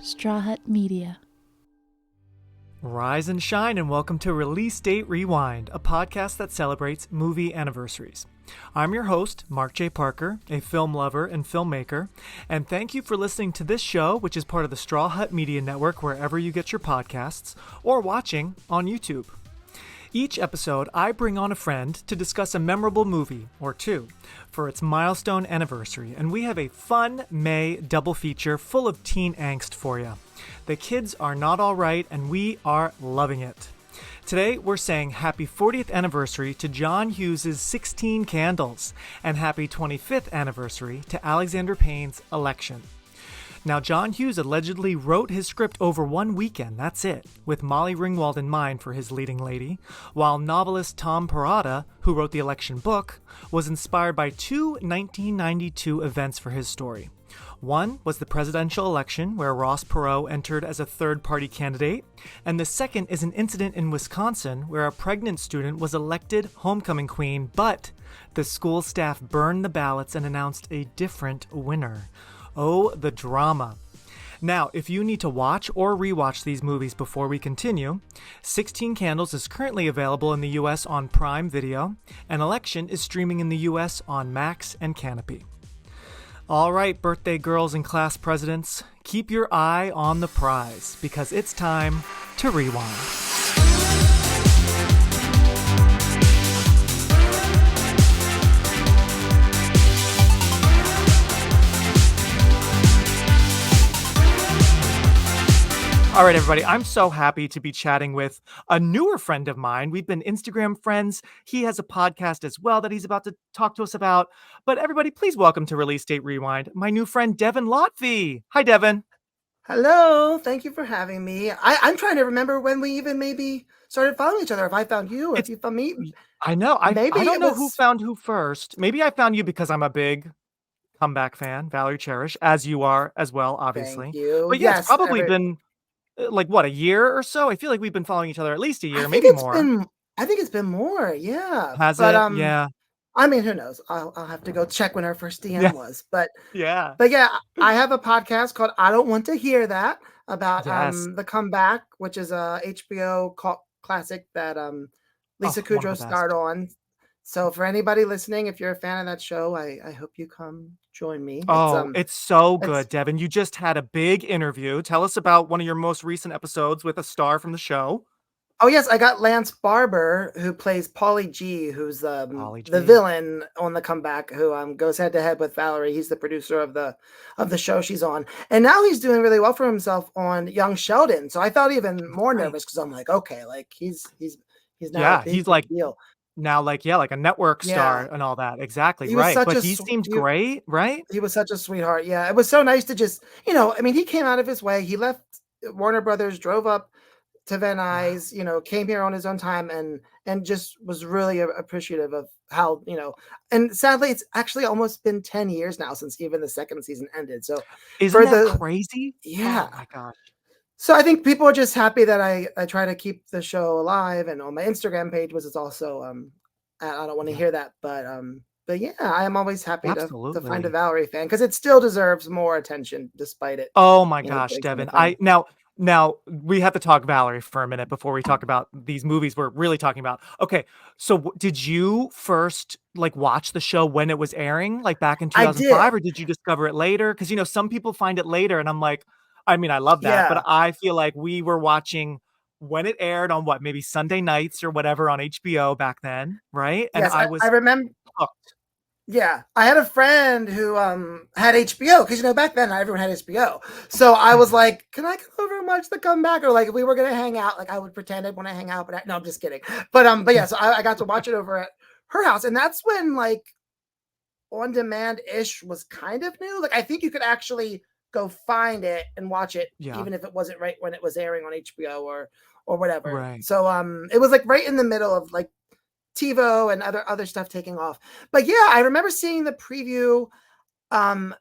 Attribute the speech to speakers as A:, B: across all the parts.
A: Straw Hut Media.
B: Rise and shine and welcome to Release Date Rewind, a podcast that celebrates movie anniversaries. I'm your host, Mark J. Parker, a film lover and filmmaker, and thank you for listening to this show, which is part of the Straw Hut Media Network wherever you get your podcasts, or watching on YouTube. Each episode, I bring on a friend to discuss a memorable movie, or two, for its milestone anniversary, and we have a fun May double feature full of teen angst for you. The kids are not all right, and we are loving it. Today, we're saying happy 40th anniversary to John Hughes' 16 Candles, and happy 25th anniversary to Alexander Payne's Election. Now, John Hughes allegedly wrote his script over one weekend, that's it, with Molly Ringwald in mind for his leading lady, while novelist Tom Perrotta, who wrote the Election book, was inspired by two 1992 events for his story. One was the presidential election, where Ross Perot entered as a third-party candidate, and the second is an incident in Wisconsin where a pregnant student was elected homecoming queen, but the school staff burned the ballots and announced a different winner. Oh, the drama. Now, if you need to watch or rewatch these movies before we continue, 16 Candles is currently available in the US on Prime Video, and Election is streaming in the US on Max and Canopy. All right, birthday girls and class presidents, keep your eye on the prize, because it's time to rewind. All right, everybody, I'm so happy to be chatting with a newer friend of mine. We've been Instagram friends. He has a podcast as well that he's about to talk to us about. But everybody, please welcome to Release Date Rewind, my new friend, Devin Lotfi. Hi, Devin.
C: Hello. Thank you for having me. I'm trying to remember when we even maybe started following each other. If I found you or if you found me.
B: I know. I don't know who
C: was...
B: found who first. Maybe I found you because I'm a big comeback fan, Valerie Cherish, as you are as well, obviously.
C: Thank you.
B: But yeah, it's probably been... like what, a year or so? I feel like we've been following each other at least a year, maybe more.
C: I think it's been more, yeah.
B: Has it? Yeah.
C: I mean, who knows? I'll have to go check when our first DM was. But
B: yeah,
C: I have a podcast called I Don't Want to Hear That about the comeback, which is a HBO classic that Lisa Kudrow starred on. So for anybody listening, if you're a fan of that show, I hope you come join me.
B: It's so good, Devin. You just had a big interview. Tell us about one of your most recent episodes with a star from the show.
C: Oh, yes. I got Lance Barber, who plays Paulie G, who's the villain on the comeback, who goes head to head with Valerie. He's the producer of the show she's on. And now he's doing really well for himself on Young Sheldon. So I felt even more nervous because I'm like, okay, like he's now a big deal.
B: Now, like a network star and all that. Exactly. Right. But he seemed great, right?
C: He was such a sweetheart. Yeah. It was so nice to just, I mean, he came out of his way. He left Warner Brothers, drove up to Van Nuys, came here on his own time and just was really appreciative of how, and sadly, it's actually almost been 10 years now since even the second season ended. So
B: isn't that crazy?
C: Yeah.
B: Oh my gosh.
C: So I think people are just happy that I try to keep the show alive, and on my Instagram page was also I don't want to hear that, but yeah, I am always happy to find a Valerie fan because it still deserves more attention despite it.
B: Oh my gosh, Devin! Now we have to talk Valerie for a minute before we talk about these movies we're really talking about. Okay, so did you first watch the show when it was airing, like back in 2005, or did you discover it later? Because some people find it later, and I'm like. I mean, I love that, but I feel like we were watching when it aired on maybe Sunday nights or whatever on HBO back then, right? And
C: yes, I remember. Hooked. Yeah, I had a friend who had HBO because back then everyone had HBO. So I was like, "Can I come over and watch the comeback?" Or if we were gonna hang out, I would pretend I'd want to hang out, but no, I'm just kidding. But yeah, so I got to watch it over at her house, and that's when on demand ish was kind of new. I think you could actually go find it and watch it, even if it wasn't right when it was airing on HBO or whatever. Right. So it was right in the middle of TiVo and other stuff taking off. But yeah, I remember seeing the preview, and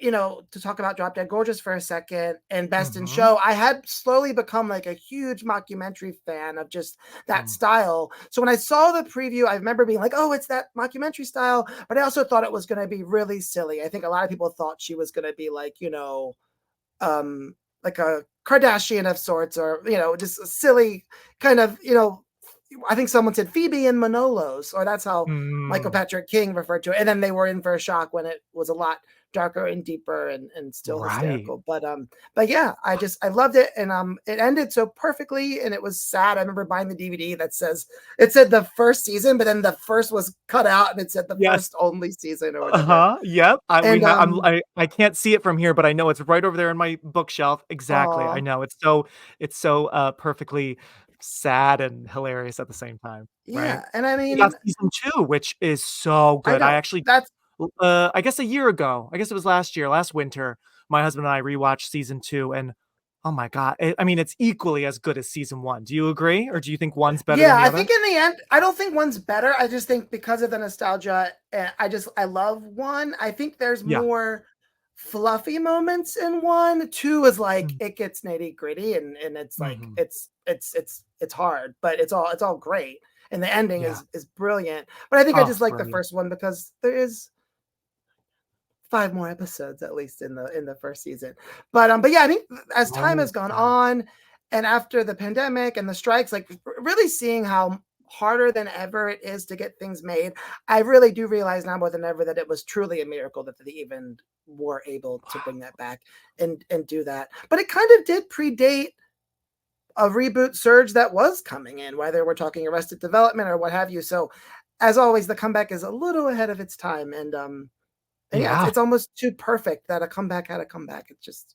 C: to talk about Drop Dead Gorgeous for a second and Best in Show, I had slowly become a huge mockumentary fan of just that style. So when I saw the preview, I remember being oh, it's that mockumentary style, but I also thought it was going to be really silly. I think a lot of people thought she was going to be like a Kardashian of sorts, or just a silly kind of, I think someone said Phoebe and Manolos, or that's how Michael Patrick King referred to it. And then they were in for a shock when it was a lot darker and deeper and still
B: Right.
C: hysterical. But yeah, I loved it, and it ended so perfectly, and it was sad. I remember buying the DVD that said the first season, but then the first was cut out and it said the
B: Yes.
C: first only season or whatever.
B: Uh-huh. Yep.
C: And
B: I can't see it from here, but I know it's right over there in my bookshelf. Exactly. I
C: aw,
B: know. It's so perfectly sad and hilarious at the same time, right?
C: yeah, and I
B: We got
C: mean,
B: season 2, which is so
C: I
B: good. I
C: know
B: actually
C: that's
B: I guess a year ago, I guess it was last year, last winter, my husband and I rewatched season 2, and oh my god, I mean, it's equally as good as season 1. Do you agree, or do you think one's better than
C: Yeah,
B: the
C: I
B: other?
C: think in the end, I don't think one's better. I just think because of the nostalgia, I love one. I think there's
B: Yeah.
C: more fluffy moments in one. Two is like
B: Mm,
C: it gets nitty gritty, and it's like
B: mhm.
C: it's hard, but it's all great, and the ending
B: Yeah.
C: is brilliant. But I think I
B: Oh,
C: just
B: it's
C: like the
B: brilliant.
C: first one because there is 5 more episodes at least in the first season. But yeah, I think as time has gone
B: Okay.
C: on, and after the pandemic and the strikes, like really seeing how harder than ever it is to get things made, I really do realize now more than ever that it was truly a miracle that they even were able to bring that back and do that. But it kind of did predate a reboot surge that was coming in, whether we're talking Arrested Development or what have you. So as always, the comeback is a little ahead of its time, and yeah, it's
B: Yeah.
C: it's almost too perfect that a comeback had a comeback. It's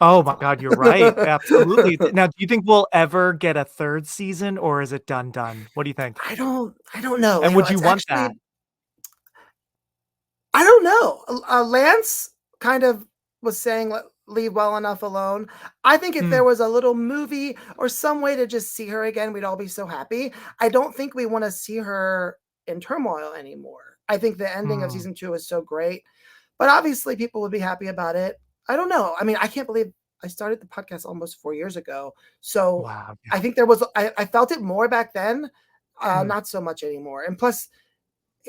B: Oh
C: it's
B: my
C: fine.
B: god, you're right. Absolutely. Now, do you think we'll ever get a 3rd season, or is it done? What do you think?
C: I don't know.
B: And would you
C: It's
B: want that?
C: actually I don't know. Lance kind of was saying leave well enough alone. I think if
B: Mm,
C: there was a little movie or some way to just see her again, we'd all be so happy. I don't think we want to see her in turmoil anymore. I think the ending of
B: mm.
C: season 2 is so great, but obviously people would be happy about it. I don't know. I mean, I can't believe I started the podcast almost 4 years ago. So
B: Wow,
C: I
B: yeah.
C: think I felt it more back then,
B: Mm.
C: not so much anymore. And plus,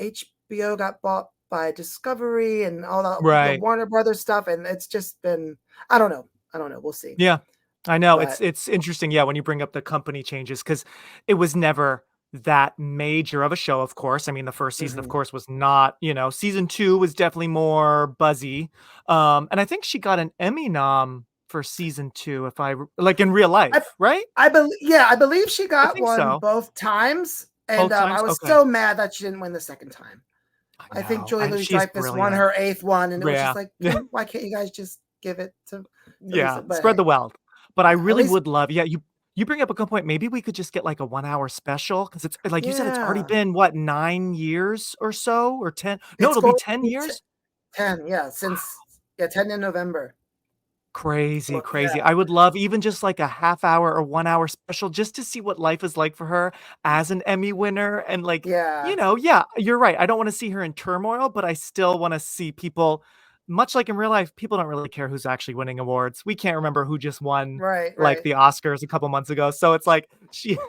C: HBO got bought by Discovery and all the
B: Right.
C: Warner Brothers stuff, and it's just been I don't know. I don't know. We'll see.
B: Yeah. I know,
C: But
B: it's interesting, yeah, when you bring up the company changes, because it was never that major of a show, of course. I mean, the 1st season, of
C: mhm.
B: course, was not, season 2 was definitely more buzzy, and I think she got an Emmy nom for season 2, if I r like, in real
C: I
B: life, right?
C: I believe she
B: I
C: got
B: think
C: one
B: so.
C: both times, and
B: Both
C: I
B: times?
C: was
B: Okay.
C: so mad that she didn't win the second time.
B: I
C: I think
B: know,
C: Julie
B: and
C: Louis
B: she's
C: Dreyfus won
B: brilliant.
C: her eighth one, and it was just
B: Yeah.
C: like,
B: Yeah.
C: why can't you guys just give it to
B: Yeah,
C: Lisa? But
B: spread the
C: hey,
B: wealth. But I
C: yeah, at
B: really
C: least
B: would love, yeah, you bring up a good point. Maybe we could just get, like, a one-hour special, because it's like you said, it's already
C: yeah,
B: been, what, 9 years or so, or 10? No,
C: it's
B: it'll be
C: going
B: 10
C: to be
B: years?
C: 10, yeah, since
B: Wow.
C: 10 in November.
B: Crazy,
C: Well, yeah,
B: crazy. I would love even just, like, a half hour or 1-hour special just to see what life is like for her as an Emmy winner, and, like,
C: yeah,
B: yeah, you're right. I don't wanna see her in turmoil, but I still wanna see people, much like in real life, people don't really care who's actually winning awards. We can't remember who just won,
C: right,
B: like,
C: right.
B: the Oscars a couple months ago, so it's like,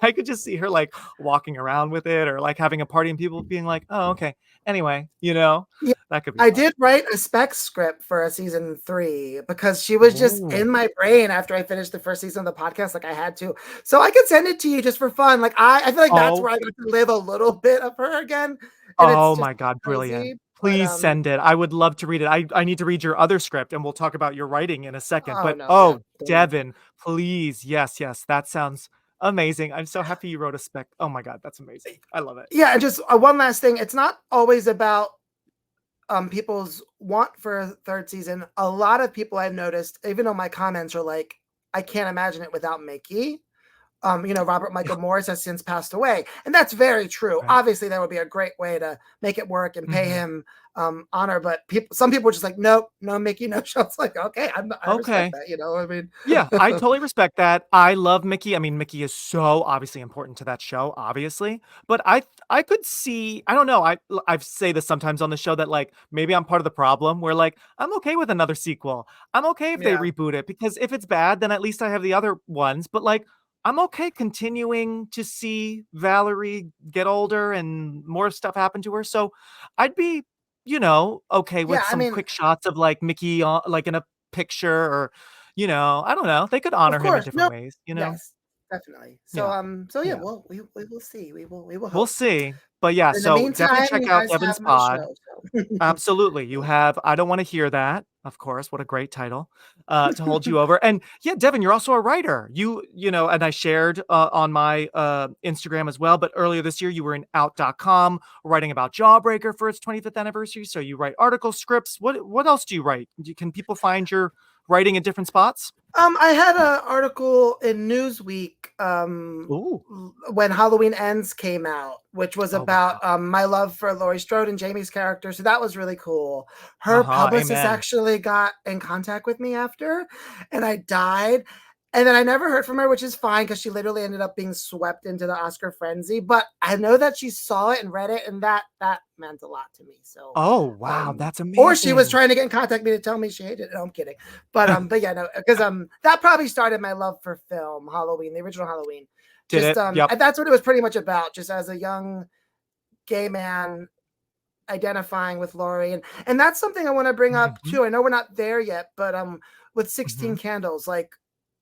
B: I could just see her, like, walking around with it, or, like, having a party and people being like, "Oh, okay. Anyway," you know?
C: Yeah,
B: That could be
C: I
B: fun.
C: did write a spec script for a season 3 because she was just
B: Ooh.
C: in my brain after I finished the first season of the podcast, like I had to. So I could send it to you just for fun. Like I feel like that's
B: Oh.
C: where I got to live a little bit of her again, and it's
B: Oh
C: just
B: my god, brilliant.
C: crazy. But
B: Please send it. I would love to read it. I need to read your other script, and we'll talk about your writing in a second,
C: oh
B: but,
C: no, yeah,
B: oh,
C: don't worry.
B: Devin, please, yes, yes, that sounds amazing. I'm so happy you wrote a spec. Oh my god, that's amazing. I love it.
C: Yeah, and just one last thing. It's not always about people's want for a third season. A lot of people I've noticed, even though my comments are like, I can't imagine it without Mickey. Robert
B: Yeah,
C: Michael Morris has since passed away. And that's very true.
B: right.
C: Obviously, there would be a great way to make it work and pay
B: Mhm.
C: him honor. But some people are just like, nope, no Mickey, no show. It's like, okay, I respect
B: Okay.
C: that. You know, I mean,
B: Yeah, I totally respect that. I love Mickey. I mean, Mickey is so obviously important to that show, obviously. But I could see, I don't know. I say this sometimes on the show that, like, maybe I'm part of the problem where, like, I'm okay with another sequel. I'm okay if they
C: yeah,
B: reboot it, because if it's bad, then at least I have the other ones. But, like, I'm okay continuing to see Valerie get older and more stuff happen to her. So I'd be, okay with
C: yeah. I
B: some
C: mean,
B: quick shots of, like, Mickey, like, in a picture, or I don't know. They could
C: Of
B: honor him in
C: course.
B: different
C: No.
B: ways,
C: Yes, definitely. So
B: Yeah.
C: so yeah,
B: Yeah.
C: well, we will see. We will
B: We'll
C: hope.
B: see. But yeah,
C: In the
B: so definitely
C: meantime,
B: check
C: you
B: out
C: guys
B: Devin's
C: have my
B: pod.
C: show. So
B: Absolutely. You have I Don't Want to Hear That, of course. What a great title to hold you over. And yeah, Devin, you're also a writer. And I shared on my Instagram as well. But earlier this year, you were in out.com writing about Jawbreaker for its 25th anniversary. So you write article scripts. What else do you write? Can people find your writing in different spots?
C: I had an article in Newsweek
B: Ooh.
C: when Halloween Ends came out, which was
B: Oh,
C: about
B: wow.
C: my love for Laurie Strode and Jamie's character. So that was really cool. Her
B: Uh-huh.
C: publicist
B: Amen.
C: actually got in contact with me after, and I died. And then I never heard from her, which is fine because she literally ended up being swept into the Oscar frenzy. But I know that she saw it and read it, and that meant a lot to me. So,
B: Oh, wow. That's
C: or she was
B: amazing.
C: trying to get in contact with me to tell me she hated it. No, I'm kidding. But yeah, no, because that probably started my love for film, Halloween, the original Halloween.
B: Did
C: Just
B: it? Yep.
C: and that's what it was pretty much about. Just as a young gay man identifying with Laurie, and that's something I want to bring up
B: Hmm.
C: too. I know we're not there yet, but with 16
B: Hmm.
C: Candles, like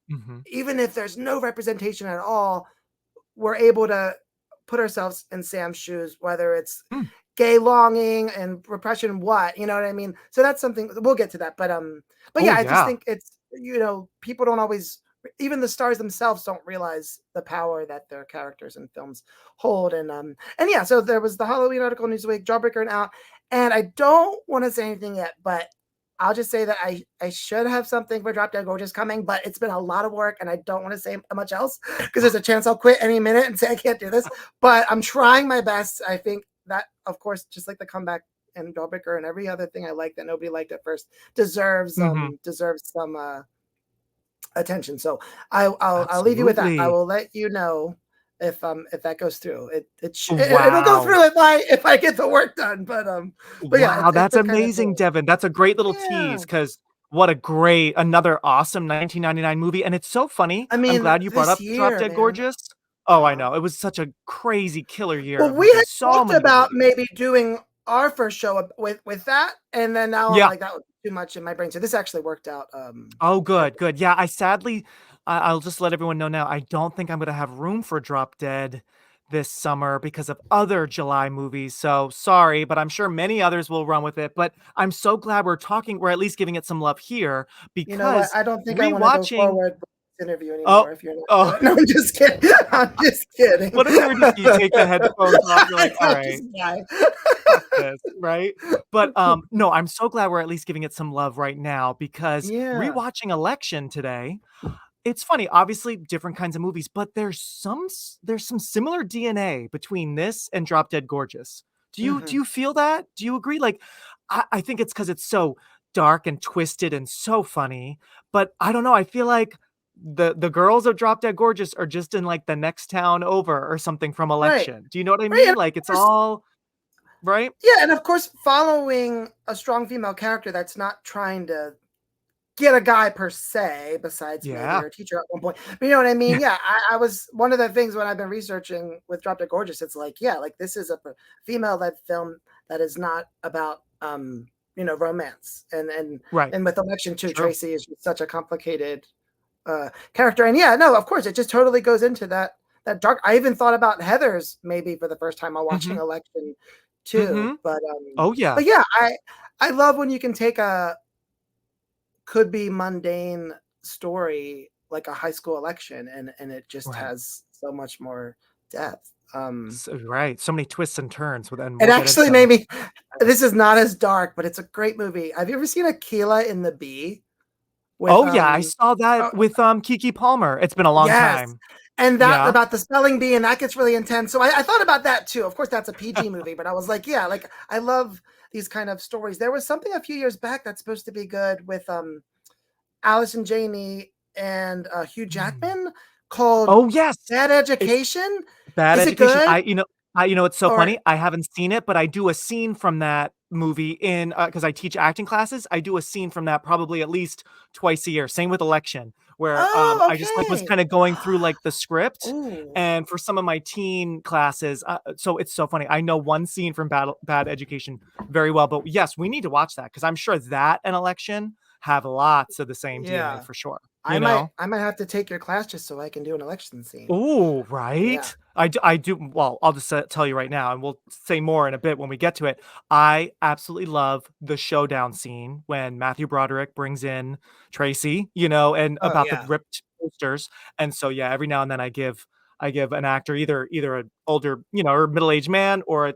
B: Hmm.
C: even if there's no representation at all, we're able to put ourselves in Sam's shoes, whether it's
B: Mm.
C: gay longing and repression, you know what I mean? So that's something we'll get to that. But
B: Oh,
C: yeah, I just
B: yeah.
C: think it's, people don't always, even the stars themselves don't realize the power that their characters in films hold. And yeah, so there was the Halloween article in Newsweek, Jawbreaker and out. And I don't want to say anything yet, but I'll just say that I should have something for Drop Dead Gorgeous coming, but it's been a lot of work and I don't want to say much else because there's a chance I'll quit any minute and say I can't do this. But I'm trying my best. I think that, of course, just like the comeback and Jawbreaker and every other thing I like that nobody liked at first deserves
B: Hmm.
C: some attention. So I'll leave you with that. I
B: Absolutely.
C: will let you know if that goes through. It'll go
B: Wow.
C: through if I get the work done. But yeah,
B: Wow,
C: it's
B: that's
C: been kind of
B: amazing,
C: cool.
B: Devin. That's a great little
C: Yeah.
B: tease because what a great, another awesome 1999 movie. And it's so funny.
C: I
B: I'm
C: mean,
B: glad you brought
C: this
B: up Drop
C: year,
B: Dead
C: man.
B: Gorgeous. Oh, I
C: Uh-huh.
B: know. It was such a crazy killer year
C: Well,
B: of
C: we had
B: movies. So
C: talked
B: many good
C: about
B: movies.
C: maybe doing our first show with that, and then now I'm
B: Yeah.
C: like, that was too much in my brain. So this actually worked out
B: Oh, good,
C: perfect.
B: good. Yeah, I'll just let everyone know now. I don't think I'm going to have room for Drop Dead this summer because of other July movies. So sorry, but I'm sure many others will run with it. But I'm so glad we're at least giving it some love here
C: You know what?
B: because
C: I don't think I want to go
B: rewatching.
C: forward with this interview
B: Oh,
C: anymore if you're not
B: oh,
C: doing it. No, I'm just kidding. I'm just kidding.
B: what if we were just you take the headphones off? You're like, all
C: I'll
B: right,
C: just die.
B: fuck this, right? But no, I'm so glad we're at least giving it some love right now because
C: Yeah.
B: rewatching Election today. It's funny, obviously different kinds of movies, but there's some similar DNA between this and Drop Dead Gorgeous. Do
C: Hmm.
B: you feel that? Do you agree? Like, I think it's because it's so dark and twisted and so funny, but I don't know. I feel like the girls of Drop Dead Gorgeous are just in like the next town over or something from
C: Right.
B: Election. Do you know what I
C: Right.
B: mean?
C: And
B: Like
C: of
B: it's
C: course,
B: all right.
C: yeah, and of course, following a strong female character that's not trying to get a guy per se, besides maybe
B: Yeah.
C: her teacher at one point. But you know what I mean? Yeah, I was one of the things when I've been researching with Drop Dead Gorgeous. It's like, yeah, like this is a female-led film that is not about romance,
B: Right.
C: and with Election too,
B: True.
C: Tracy is such a complicated character, and yeah, no, of course, it just totally goes into that dark. I even thought about Heather's maybe for the first time while watching
B: Mm-hmm.
C: Election too,
B: Mm-hmm. Oh yeah.
C: but yeah, I love when you can take a could be mundane story like a high school election and it just
B: Right.
C: has so much more depth.
B: Right. So many twists and turns and
C: It
B: we'll get into
C: actually
B: them.
C: made me, this is not as dark, but it's a great movie. Have you ever seen Aquila in the Bee with
B: Oh, yeah, I saw that
C: oh,
B: with, Keke Palmer. It's been a long
C: yes,
B: time.
C: and that
B: Yeah.
C: about the spelling bee, and that gets really intense. So I thought about that too. Of course, that's a PG movie, but I was like, yeah, like I love these kind of stories. There was something a few years back that's supposed to be good with Allison Janney and Hugh
B: Mm.
C: Jackman called
B: Oh, yes.
C: Bad
B: It's
C: Education.
B: Bad
C: Is it
B: Education.
C: good?
B: It's so
C: Or
B: funny. I haven't seen it, but I do a scene from that movie in because I teach acting classes. I do a scene from that probably at least twice a year. Same with Election, where
C: oh,
B: I just like was
C: okay.
B: kind of going through like the script,
C: Oh,
B: and for some of my teen classes, so it's so funny. I know one scene from Bad Education very well, but yes, we need to watch that because I'm sure that and Election have lots of the same DNA
C: Yeah.
B: for sure.
C: I might have to take your class just so I can do an election scene.
B: Oh,
C: Yeah.
B: right. I do. Well, I'll just tell you right now, and we'll say more in a bit when we get to it. I absolutely love the showdown scene when Matthew Broderick brings in Tracy, and
C: Oh
B: about the
C: yeah.
B: ripped posters. And so, yeah, every now and then I give an actor either an older, or middle-aged man or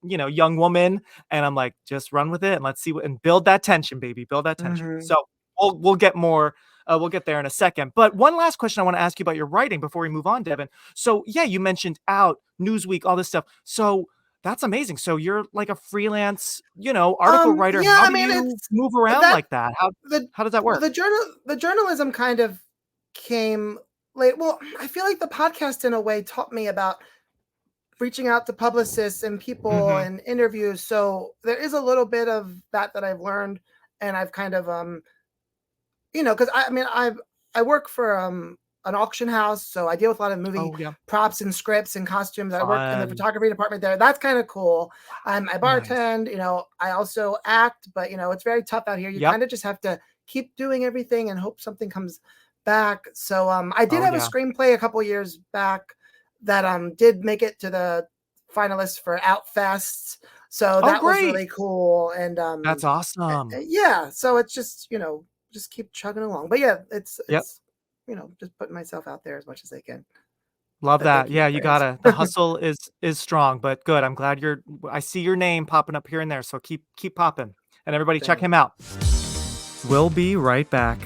B: young woman, and I'm like, just run with it and let's see and build that tension, baby, build that tension.
C: Mm-hmm.
B: So we'll get more. We'll get there in a second. But one last question I want to ask you about your writing before we move on, Devin. So yeah, you mentioned Out, Newsweek, all this stuff. So that's amazing. So you're like a freelance, article writer.
C: Yeah,
B: How
C: I
B: do
C: mean,
B: you
C: it's
B: move around
C: that
B: like that? How
C: the
B: how does that
C: well,
B: work?
C: the journalism kind of came late. Well, I feel like the podcast in a way taught me about reaching out to publicists and people
B: Mm-hmm.
C: and interviews. So there is a little bit of that I've learned, and I've kind of because I work for an auction house, so I deal with a lot of movie
B: Oh yeah.
C: props and scripts and costumes. I work in the
B: Fun.
C: photography department there. That's kind of cool. I
B: Nice.
C: bartend, I also act, but it's very tough out here. You
B: Yep.
C: kind of just have to keep doing everything and hope something comes back. So I did
B: Oh
C: have a
B: yeah.
C: screenplay a couple years back that did make it to the finalists for Outfests. So
B: Oh
C: that was
B: great.
C: really cool. And
B: That's awesome.
C: yeah, so it's just just keep chugging along. But yeah,
B: Yep.
C: it's just putting myself out there as much as I can.
B: Love
C: But
B: that.
C: thank you
B: Yeah,
C: for
B: you
C: answering.
B: gotta. The hustle is strong, but good. I'm glad I see your name popping up here and there. So keep popping. And everybody check him
C: Thanks.
B: out. We'll be right back.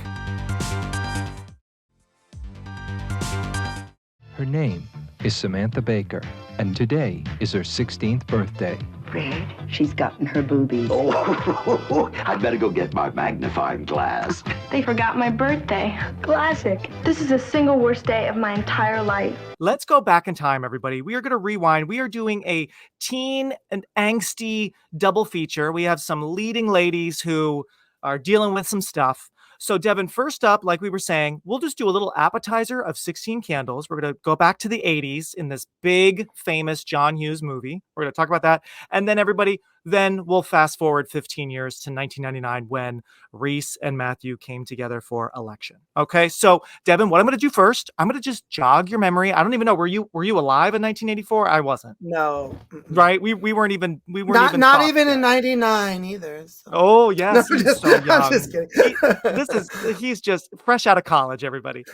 A: Her name is Samantha Baker, and today is her 16th birthday.
D: Fred, she's gotten her boobies.
E: Oh, I'd better go get my magnifying glass.
F: They forgot my birthday. Classic. This is the single worst day of my entire life.
B: Let's go back in time, everybody. We are going to rewind. We are doing a teen and angsty double feature. We have some leading ladies who are dealing with some stuff. So, Devin, first up, like we were saying, we'll just do a little appetizer of 16 Candles. We're going to go back to the 80s in this big, famous John Hughes movie. We're going to talk about that. And then, everybody, then we'll fast forward 15 years to 1999 when Reese and Matthew came together for Election. Okay, so, Devin, what I'm going to do first, I'm going to just jog your memory. I don't even know, were you alive in 1984? I wasn't.
C: No.
B: Right? We weren't even
C: Not even in 99 either. So.
B: Oh yes,
C: No,
B: he's so young.
C: I'm just kidding.
B: He's just fresh out of college, everybody.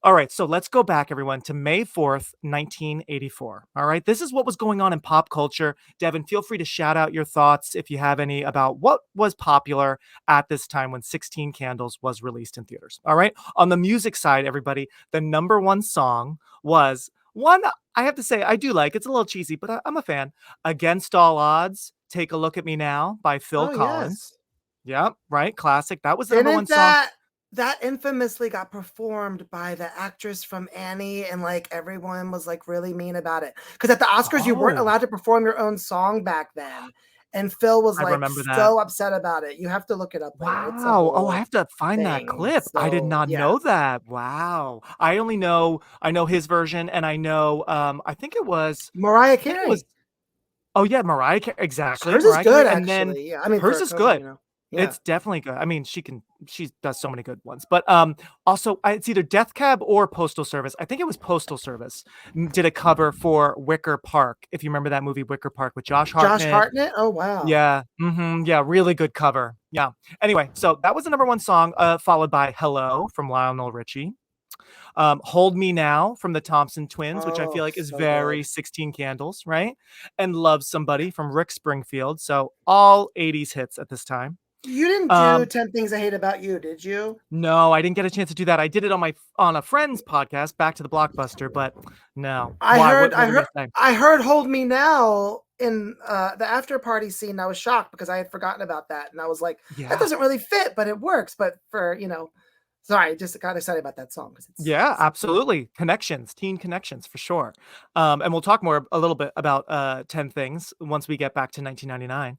B: All right, so let's go back, everyone, to May 4th, 1984. All right, this is what was going on in pop culture. Devin, feel free to shout out your thoughts if you have any about what was popular at this time when 16 Candles was released in theaters. All right, on the music side, everybody, the number one song was one I have to say I do like. It's a little cheesy, but I'm a fan. Against All Odds, Take a Look at Me Now by Phil Collins.
C: Yes.
B: Yep, right. Classic. That was the number one song.
C: That infamously got performed by the actress from Annie, and like everyone was like really mean about it. Because at the Oscars, you weren't allowed to perform your own song back then. And Phil was like so upset about it. You have to look it up.
B: Wow. Oh, I have to find that clip.
C: So,
B: I did not know that. Wow. I know his version, and I know I think it was
C: Mariah Carey.
B: Oh yeah, Mariah Carey. Exactly.
C: Hers is good, actually. Yeah, I mean,
B: hers is good.
C: Yeah.
B: It's definitely good. I mean, she does so many good ones. But also it's either Death Cab or Postal Service. I think it was Postal Service did a cover for Wicker Park. If you remember that movie Wicker Park with Josh Hartnett.
C: Josh Hartnett? Oh wow.
B: Yeah. Yeah, really good cover. Yeah. Anyway, so that was the number one song, followed by Hello from Lionel Richie. Hold Me Now from the Thompson Twins, which I feel like is very good. 16 Candles, right? And Love Somebody from Rick Springfield. So all 80s hits at this time.
C: You didn't do 10 Things I Hate About You, did you?
B: No, I didn't get a chance to do that. I did it on a friend's podcast, Back to the Blockbuster, but no.
C: I heard Hold Me Now in the after party scene. I was shocked because I had forgotten about that. And I was like, that doesn't really fit, but it works. But for, Sorry, just got excited about that song because
B: Yeah, absolutely. Connections, teen connections for sure. And we'll talk more a little bit about 10 Things once we get back to 1999.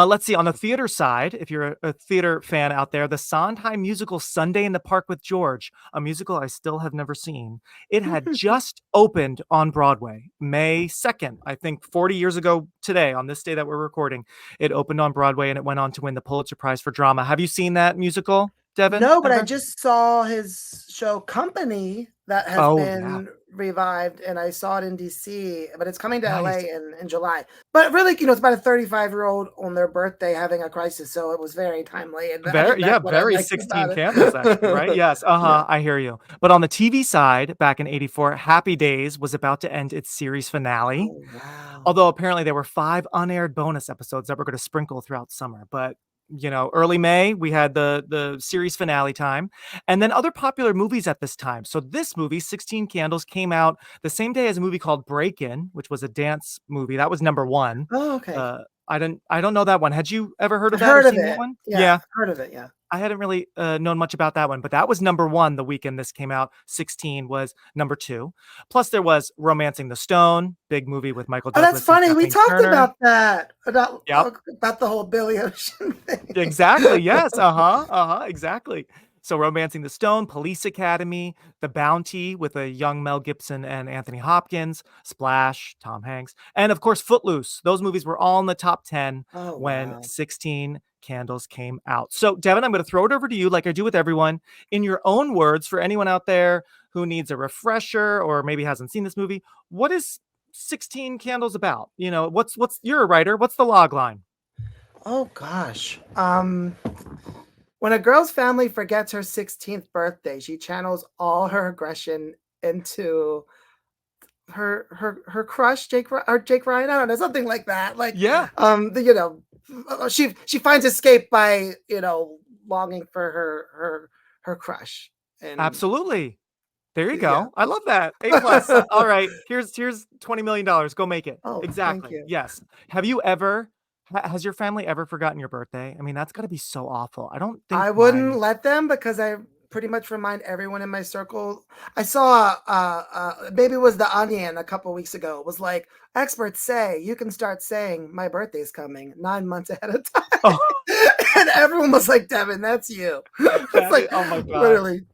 B: Let's see. On the theater side, if you're a theater fan out there, the Sondheim musical Sunday in the Park with George, a musical I still have never seen, it had just opened on Broadway May 2nd, I think 40 years ago today, on this day that we're recording. It opened on Broadway and it went on to win the Pulitzer Prize for Drama. Have you seen that musical, Devin?
C: No, but I
B: Ever?
C: just saw his show Company that has
B: Oh, yeah.
C: been revived, and I saw it in DC, but it's coming to LA
B: Nice.
C: in July. But really, it's about a 35-year-old on their birthday having a crisis, so it was very timely. And I think
B: Very, yeah,
C: that's what I
B: very
C: liked
B: 16
C: about
B: Candles, actually, right?
C: it.
B: Yes,
C: Yeah.
B: I hear you. But on the TV side, back in '84, Happy Days was about to end its series finale.
C: Oh, wow.
B: Although apparently there were 5 unaired bonus episodes that were going to sprinkle throughout summer. But early May, we had the series finale time, and then other popular movies at this time. So this movie, 16 Candles, came out the same day as a movie called Break-In, which was a dance movie. That was number 1.
C: Oh, okay.
B: I don't know that one. Had you ever heard of that or
C: Heard of
B: seen that
C: it.
B: one?
C: Yeah, heard of it, yeah.
B: I hadn't really known much about that one, but that was number 1 the weekend this came out. 16 was number 2. Plus, there was Romancing the Stone, big movie with Michael
C: Oh,
B: Douglas.
C: that's funny.
B: And
C: We
B: Kathleen
C: talked
B: Turner.
C: about that,
B: Yep.
C: about the whole Billy Ocean thing.
B: Exactly. Yes. Exactly. So, Romancing the Stone, Police Academy, The Bounty with a young Mel Gibson and Anthony Hopkins, Splash, Tom Hanks, and of course, Footloose. Those movies were all in the top 10
C: Oh,
B: when
C: wow.
B: 16 Candles came out. So, Devin, I'm going to throw it over to you, like I do with everyone, in your own words, for anyone out there who needs a refresher or maybe hasn't seen this movie. What is 16 Candles about? What's you're a writer. What's the log line?
C: Oh, gosh. When a girl's family forgets her 16th birthday, she channels all her aggression into her crush, Jake Ryan. I don't know, something like that. Like,
B: Yeah.
C: she finds escape by longing for her crush. And
B: Absolutely. There you go.
C: Yeah.
B: I love that. A plus. All right. Here's $20 million. Go make it.
C: Oh,
B: Exactly.
C: thank you.
B: Yes. Has your family ever forgotten your birthday? I mean, that's got to be so awful. I don't think
C: I wouldn't
B: mine-
C: let them because I pretty much remind everyone in my circle. I saw maybe it was The Onion a couple weeks ago. It was like, experts say you can start saying my birthday's coming 9 months ahead of time.
B: Oh.
C: And everyone was like, Devin, that's you. It's like,
B: oh my God.
C: literally.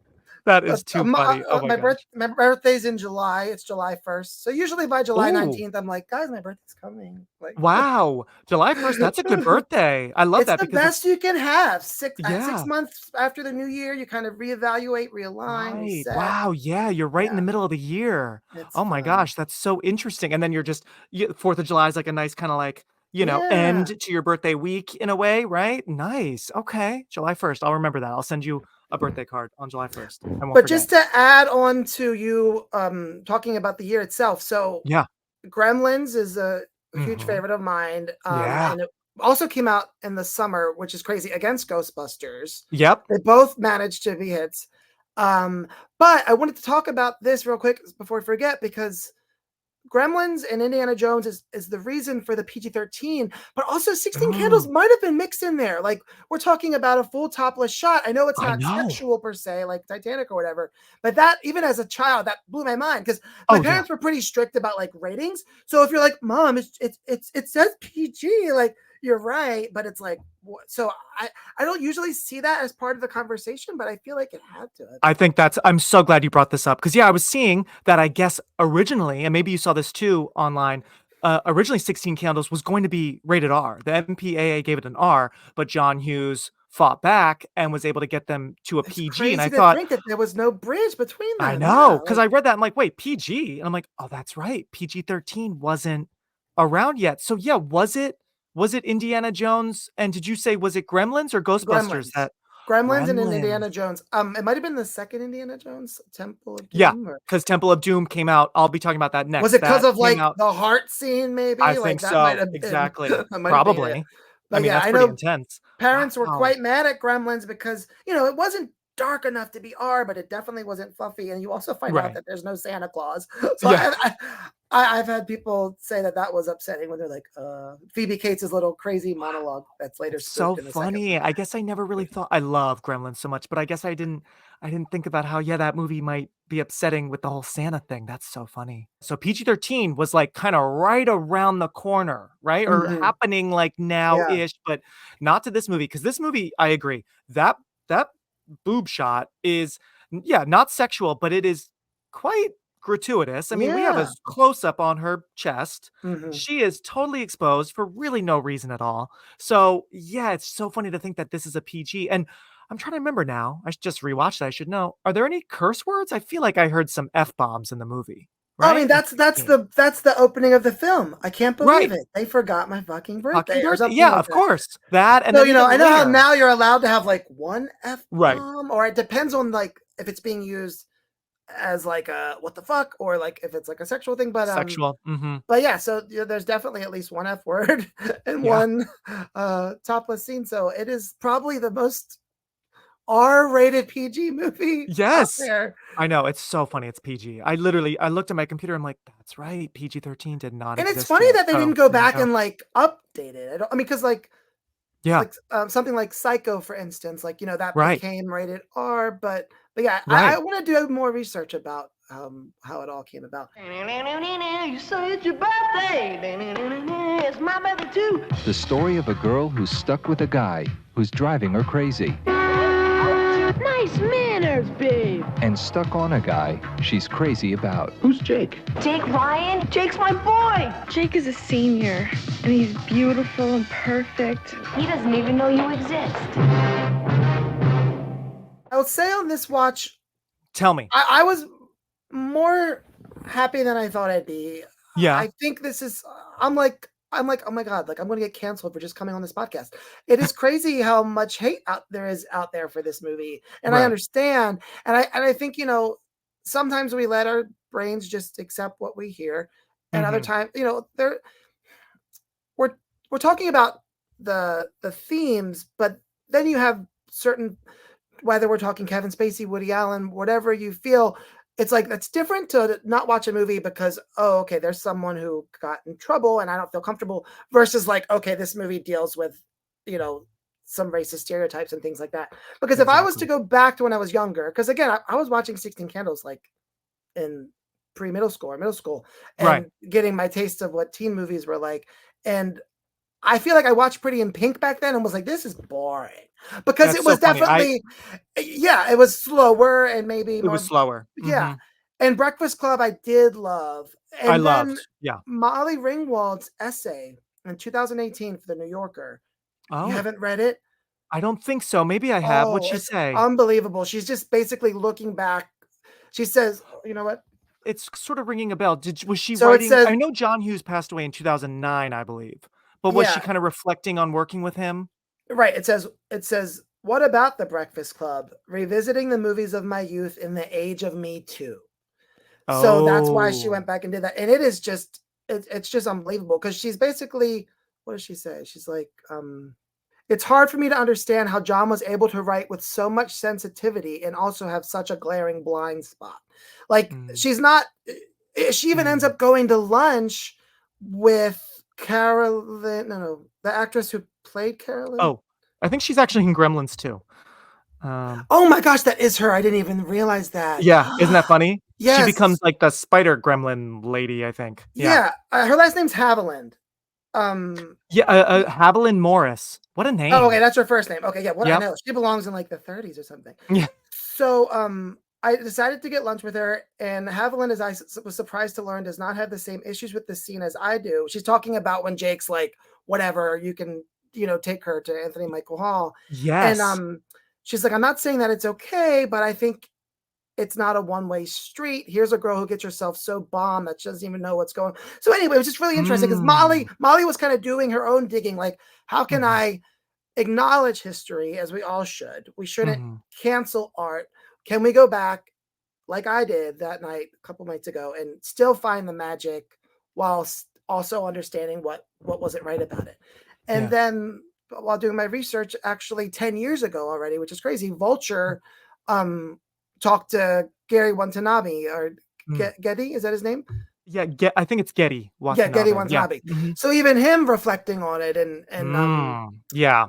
B: That is too funny. Oh my gosh.
C: My birthday's in July. It's July 1st. So usually by July
B: Ooh.
C: 19th, I'm like, guys, my birthday's coming. Like,
B: Wow. July 1st. That's a good birthday. I love
C: it's
B: that
C: the
B: because
C: best you can have. Six
B: Yeah.
C: months after the new year, you kind of reevaluate, realign,
B: Right.
C: reset.
B: Wow. Yeah. You're right in the
C: Yeah.
B: middle of the year.
C: It's
B: Oh my
C: fun.
B: gosh. That's so interesting. And then you're just, 4th of July is like a nice kind of like,
C: Yeah.
B: end to your birthday week in a way, right? Nice. Okay. July 1st. I'll remember that. I'll send you a birthday card on July 1st. I won't
C: But
B: forget.
C: just to add on to you talking about the year itself. So
B: Yeah.
C: Gremlins is a huge
B: Mhm.
C: favorite of mine.
B: Yeah.
C: And it also came out in the summer, which is crazy, against Ghostbusters.
B: Yep.
C: They both managed to be hits. But I wanted to talk about this real quick before I forget, because Gremlins and Indiana Jones is the reason for the PG-13, but also 16 Candles might have been mixed in there. Like, we're talking about a full topless shot. I know it's
B: I
C: not
B: know.
C: sexual per se, like Titanic or whatever, but that, even as a child, that blew my mind because my
B: Oh, yeah.
C: parents were pretty strict about like ratings. So if you're like, Mom, it says PG, like, you're right, but it's like, what? So I don't usually see that as part of the conversation, but I feel like it had to.
B: I think I'm so glad you brought this up because, I was seeing that I guess originally, and maybe you saw this too online, originally 16 Candles was going to be rated R. The MPAA gave it an R, but John Hughes fought back and was able to get them to a
C: It's
B: PG.
C: crazy
B: And I
C: to
B: thought,
C: think that there was no bridge between them.
B: I know,
C: Yeah,
B: because
C: like,
B: I read that. I'm like, wait, PG? And I'm like, oh, that's right. PG-13 wasn't around yet. So yeah, was it Indiana Jones? And did you say, was it Gremlins or Ghostbusters?
C: Gremlins and then Indiana Jones. It might have been the second Indiana Jones, Temple of
B: Yeah,
C: Doom. Or
B: because Temple of Doom came out. I'll be talking about that next.
C: was it because
B: That
C: of
B: came
C: like
B: out-
C: the heart scene? Maybe
B: I
C: like
B: think
C: that
B: so.
C: might have been-
B: Exactly.
C: that might have been
B: Probably.
C: it.
B: I
C: But
B: mean,
C: yeah,
B: that's
C: I
B: pretty
C: know
B: intense.
C: parents were
B: Wow.
C: quite mad at Gremlins because it wasn't dark enough to be R, but it definitely wasn't fluffy. And you also find
B: Right.
C: out that there's no Santa Claus. So
B: Yeah.
C: I've had people say that was upsetting when they're like, Phoebe Cates' little crazy monologue that's later
B: It's so
C: spoofed in the second
B: funny.
C: one.
B: I guess I never really thought I love Gremlins so much, but I guess I didn't think about how, yeah, that movie might be upsetting with the whole Santa thing. That's so funny. So PG-13 was like kind of right around the corner, right? Or
C: Mhm.
B: happening like
C: Yeah.
B: now-ish, but not to this movie. Because this movie, I agree. That boob shot is, yeah, not sexual, but it is quite gratuitous. I mean, we have a
C: Yeah.
B: close-up on her chest.
C: Mhm.
B: She is totally exposed for really no reason at all. So, yeah, it's so funny to think that this is a PG, and I'm trying to remember now. I just rewatched it, I should know. Are there any curse words? I feel like I heard some F-bombs in the movie,
C: I mean,
B: right?
C: that's the opening of the film. I can't believe
B: Right.
C: it. They forgot my fucking
B: Fucking
C: birthday or
B: birthday.
C: something
B: Yeah,
C: like
B: of
C: that.
B: course. That, and
C: So,
B: then
C: I
B: even
C: know how
B: later.
C: now you're allowed to have like one
B: Right.
C: F-bomb, or it depends on like if it's being used as like a what the fuck, or like if it's like a sexual thing.
B: Sexual. Mhm.
C: But yeah, so there's definitely at least one F word and
B: Yeah.
C: one topless scene. So it is probably the most R-rated PG movie out
B: Yes.
C: there.
B: I know, it's so funny, it's PG. I looked at my computer, I'm like, "That's right, PG-13 did not
C: And it's
B: exist
C: funny
B: yet."
C: that they
B: So,
C: didn't go
B: there you
C: back
B: go.
C: and like update it. I mean, because
B: Yeah.
C: something like Psycho, for instance, like that
B: Right.
C: became rated R. But yeah, I
B: Right.
C: want to do more research about how it all came about.
G: You say it's your birthday. It's my birthday too.
A: The story of a girl who's stuck with a guy who's driving her crazy,
G: Nice manners, babe.
A: and stuck on a guy she's crazy about.
E: Who's Jake?
F: Jake Ryan?
G: Jake's my boy.
F: Jake is a senior, and he's beautiful and perfect. He doesn't even know you exist.
C: I would say on this watch,
B: Tell me.
C: I was more happy than I thought I'd be.
B: Yeah.
C: I think this is. I'm like, oh my god, like I'm going to get canceled for just coming on this podcast. It is crazy how much hate there is out there for this movie, and I
B: Right.
C: understand, and I think sometimes we let our brains just accept what we hear, and other
B: Mhm.
C: times, we're talking about the themes, but then you have certain, whether we're talking Kevin Spacey, Woody Allen, whatever you feel, it's like that's different to not watch a movie because, oh, okay, there's someone who got in trouble and I don't feel comfortable, versus like, okay, this movie deals with, some racist stereotypes and things like that. Because if I was to
B: Exactly.
C: go back to when I was younger, because again, I was watching 16 Candles like in pre-middle school or middle school
B: Right.
C: and getting my taste of what teen movies were like. And I feel like I watched Pretty in Pink back then and was like, this is boring. Because
B: That's
C: it
B: so
C: was
B: funny.
C: definitely, yeah, it was slower and maybe
B: It was
C: more,
B: slower.
C: yeah.
B: Mhm.
C: And Breakfast Club I did love.
B: I
C: And then
B: loved. Yeah.
C: Molly Ringwald's essay in 2018 for the New Yorker. You
B: Oh,
C: haven't read it?
B: I don't think so. Maybe I have. What'd
C: Oh,
B: she
C: it's
B: say?
C: unbelievable. She's just basically looking back. She says, you know what?
B: It's sort of ringing a bell. Was she
C: So it
B: writing,
C: says,
B: I know John Hughes passed away in 2009, I believe, but was she
C: yeah,
B: kind of reflecting on working with him?
C: right. It says, what about the Breakfast Club? Revisiting the movies of my youth in the age of Me Too. So that's why she
B: Oh.
C: went back and did that. And it is just, it's just unbelievable because she's basically, what does she say? She's like, it's hard for me to understand how John was able to write with so much sensitivity and also have such a glaring blind spot. Like
B: Mm,
C: she's not, she even ends
B: mm.
C: up going to lunch with Carolyn, no, the actress who played Carolyn.
B: Oh, I think she's actually in Gremlins too. Um,
C: Oh my gosh, that is her. I didn't even realize that.
B: yeah, isn't that funny? She becomes
C: Yes.
B: like the spider gremlin lady, I think. Yeah.
C: Yeah. Her last name's Haviland. Um,
B: Yeah, Haviland Morris. What a
C: oh, okay,
B: name.
C: that's her first name. Okay, yeah, what I
B: Yep.
C: know. She belongs in like the 30s or something.
B: Yeah.
C: So, I decided to get lunch with her, and Haviland, as I was surprised to learn, does not have the same issues with the scene as I do. She's talking about when Jake's like, whatever, you can, take her to Anthony Michael Hall. And
B: Yes.
C: she's like, I'm not saying that it's okay, but I think it's not a one-way street. Here's a girl who gets herself so bombed that she doesn't even know what's going on. So anyway, it was just really interesting because
B: Mm.
C: Molly was kind of doing her own digging, like, how can
B: Mhm.
C: I acknowledge history as we all should? We shouldn't
B: Mhm.
C: cancel art. Can we go back like I did that night a couple nights ago and still find the magic while also understanding what wasn't right about it? And
B: Yeah.
C: then while doing my research, actually 10 years ago already, which is crazy, Vulture um talked to Gary Watanabe or
B: Mm.
C: Getty, is that his name?
B: Yeah, I think it's Getty Watanabe.
C: Yeah, Getty Watanabe.
B: Yeah. Mm-hmm.
C: So even him reflecting on it and
B: yeah.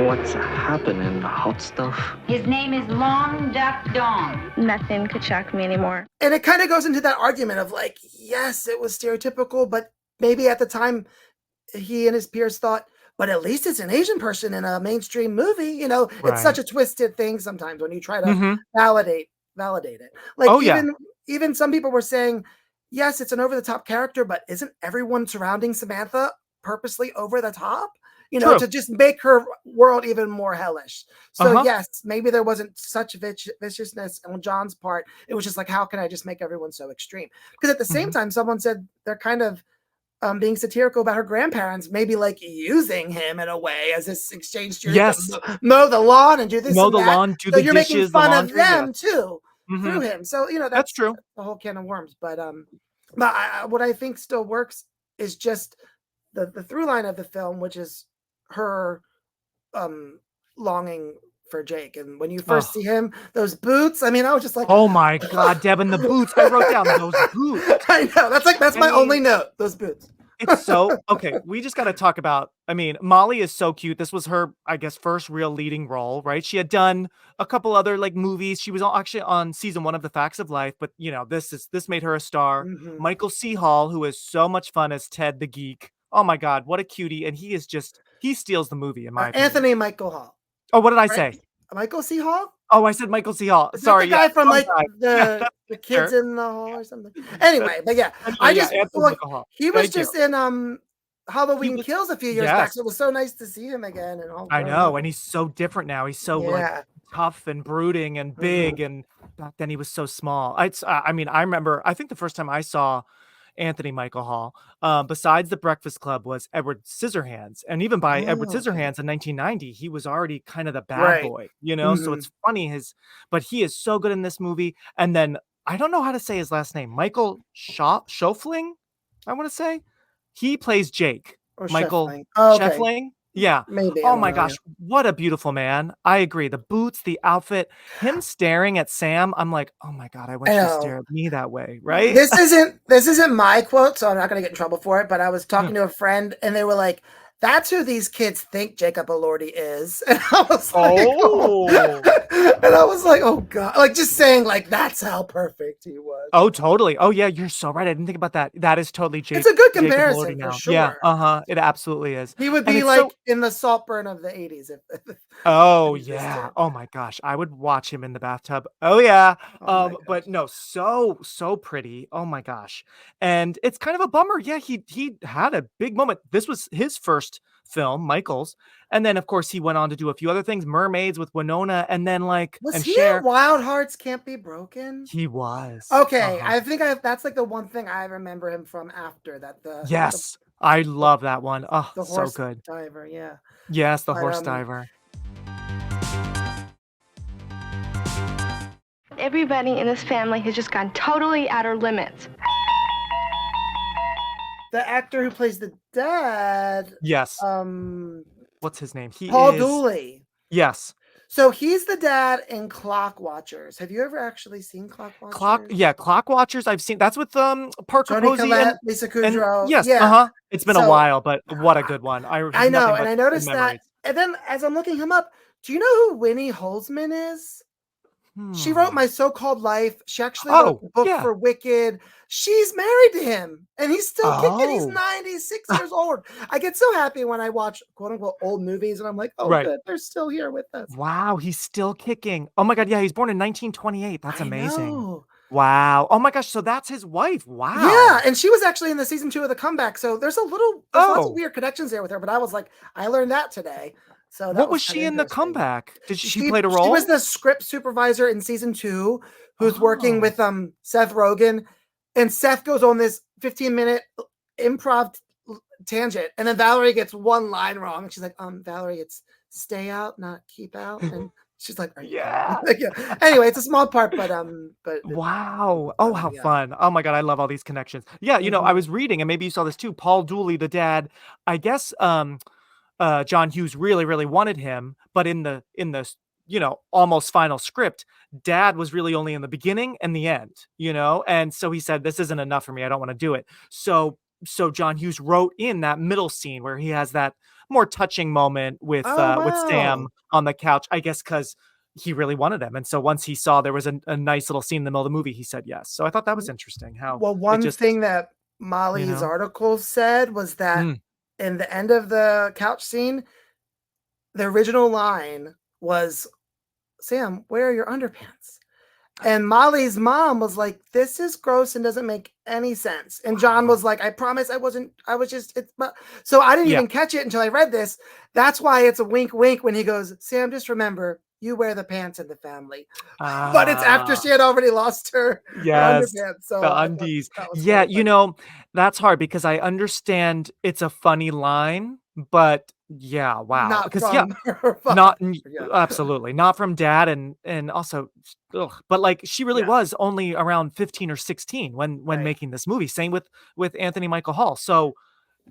H: What's happening, hot stuff?
I: His name is Long Duck Dong.
F: Nothing could shock me anymore.
C: And it kind of goes into that argument of like, yes, it was stereotypical, but maybe at the time he and his peers thought, but at least it's an Asian person in a mainstream movie. You know, it's such a twisted thing sometimes when you try to validate it. Like even some people were saying, yes, it's an over the top character, but isn't everyone surrounding Samantha purposely over the top? You know, to just make her world even more hellish. So yes, maybe there wasn't such viciousness on John's part. It was just like, how can I just make everyone so extreme? Because at the same time, someone said they're kind of being satirical about her grandparents, maybe like using him in a way as this exchange student.
B: Yes.
C: Mow the lawn and do this.
B: Mow the lawn, do the dishes. You're making fun of
C: them too through him. So, you know, that's
B: true.
C: The whole can of worms. But what I think still works is just the through line of the film, which is her longing for Jake. And when you first see him, those boots, I mean, I was just like,
B: oh my God, Devin, the boots. I wrote down those boots.
C: I know. That's my only note, those boots.
B: It's so okay. We just got to talk about, I mean, Molly is so cute. This was her, I guess, first real leading role, right? She had done a couple other like movies. She was actually on season 1 of The Facts of Life, but you know, this made her a star. Michael C. Hall, who is so much fun as Ted the Geek. Oh my God, what a cutie. And he steals the movie in my opinion.
C: Anthony Michael Hall.
B: Oh, what did I say?
C: Michael C. Hall?
B: Oh, I said Michael C. Hall.
C: Is
B: Sorry.
C: that the guy from like the Kids in the Hall or something? Anyway, but yeah, I just he was just in Halloween Kills a few years back. So it was so nice to see him again. And
B: I know, and he's so different now. He's so like tough and brooding and big, and back then he was so small. I mean, I remember. I think the first time I saw Anthony Michael Hall, besides The Breakfast Club, was Edward Scissorhands, and even by Edward Scissorhands in 1990, he was already kind of the bad boy, you know. So it's funny but he is so good in this movie. And then I don't know how to say his last name, Michael Schoeffling, I want to say. He plays Jake. Michael Schoeffling. Yeah.
C: Maybe.
B: Oh my gosh, what a beautiful man. I agree. The boots, the outfit, him staring at Sam. I'm like, oh my God, I wish you stare at me that way, right?
C: This isn't my quote, so I'm not gonna get in trouble for it. But I was talking to a friend and they were like, that's who these kids think Jacob Elordi is. And I was like, and I was like, oh God, like just saying like, that's how perfect he was.
B: Oh, totally. Oh yeah, you're so right. I didn't think about that. That is totally Jake.
C: It's a good comparison for sure.
B: Yeah, it absolutely is.
C: He would be like in the Saltburn of the 80s.
B: Oh yeah. Oh my gosh, I would watch him in the bathtub. Oh yeah. But no, so pretty. Oh my gosh. And it's kind of a bummer. Yeah, he had a big moment. This was his first film, Michael's, and then of course he went on to do a few other things, Mermaids with Winona, and then like
C: was he in Wild Hearts Can't Be Broken?
B: He was.
C: Okay, I think that's like the one thing I remember him from after that.
B: I love that one. Oh,
C: the
B: so good.
C: Diver, yeah.
B: Yes, the horse diver.
F: Everybody in this family has just gone totally out of limits.
C: The actor who plays the dad.
B: Yes. What's his name?
C: Paul Dooley.
B: Yes.
C: So he's the dad in Clock Watchers. Have you ever actually seen Clock Watchers?
B: Clock Watchers. I've seen. That's with Parker
C: Tony
B: Posey
C: Collette,
B: and
C: Lisa Kudrow.
B: Yes. Yeah. It's been a while, but what a good one. I
C: know, and I noticed that. And then as I'm looking him up, do you know who Winnie Holzman is? She wrote My So-Called Life. She actually wrote a book for Wicked. She's married to him, and he's still kicking. He's 96 years old. I get so happy when I watch quote-unquote old movies, and I'm like, oh, good, they're still here with us.
B: Wow, he's still kicking. Oh my God, yeah, he's born in 1928. That's amazing. Wow. Oh my gosh, so that's his wife. Wow.
C: Yeah, and she was actually in the season 2 of The Comeback, so there's lots of weird connections there with her, but I was like, I learned that today. So
B: what was she in The Comeback? Did she played a role?
C: She was the script supervisor in season 2 who's working with Seth Rogen, and Seth goes on this 15-minute improv tangent, and then Valerie gets one line wrong, and she's like, Valerie, it's stay out, not keep out. And she's like, Anyway, it's a small part, but
B: wow. Oh, how fun. Oh my God, I love all these connections. Yeah, you know, I was reading, and maybe you saw this too, Paul Dooley, the dad, I guess John Hughes really, really wanted him, but in the almost final script, Dad was really only in the beginning and the end, and so he said, this isn't enough for me, I don't want to do it. So John Hughes wrote in that middle scene where he has that more touching moment with Sam on the couch, I guess because he really wanted him. And so once he saw there was a nice little scene in the middle of the movie, he said yes. So I thought that was interesting.
C: One thing that Molly's article said was that in the end of the couch scene, the original line was, Sam, where are your underpants? And Molly's mom was like, this is gross and doesn't make any sense. And John was like, I promise I was just, so I didn't even catch it until I read this. That's why it's a wink, wink when he goes, Sam, just remember, you wear the pants in the family. But it's after she had already lost her underpants. So
B: the undies. Yeah, that's hard because I understand it's a funny line, but yeah, wow.
C: Not
B: because absolutely not from Dad, and also, but like she really was only around 15 or 16 when making this movie. Same with Anthony Michael Hall. So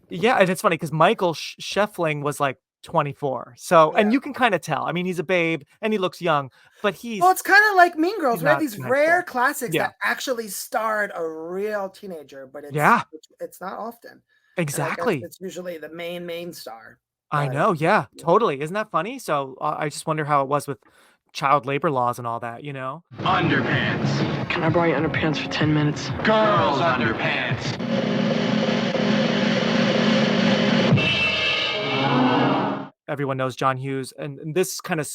B: yeah, and it's funny because Michael Schoeffling was like 24. So and you can kind of tell. I mean, he's a babe and he looks young, but it's
C: kind of like Mean Girls. We have these rare classics that actually starred a real teenager, but it's not often.
B: Exactly.
C: It's usually the main star.
B: I know, totally. Isn't that funny? So I just wonder how it was with child labor laws and all that,
H: Underpants. Can I borrow your underpants for 10 minutes?
E: Girls' underpants.
B: Everyone knows John Hughes, and this kind of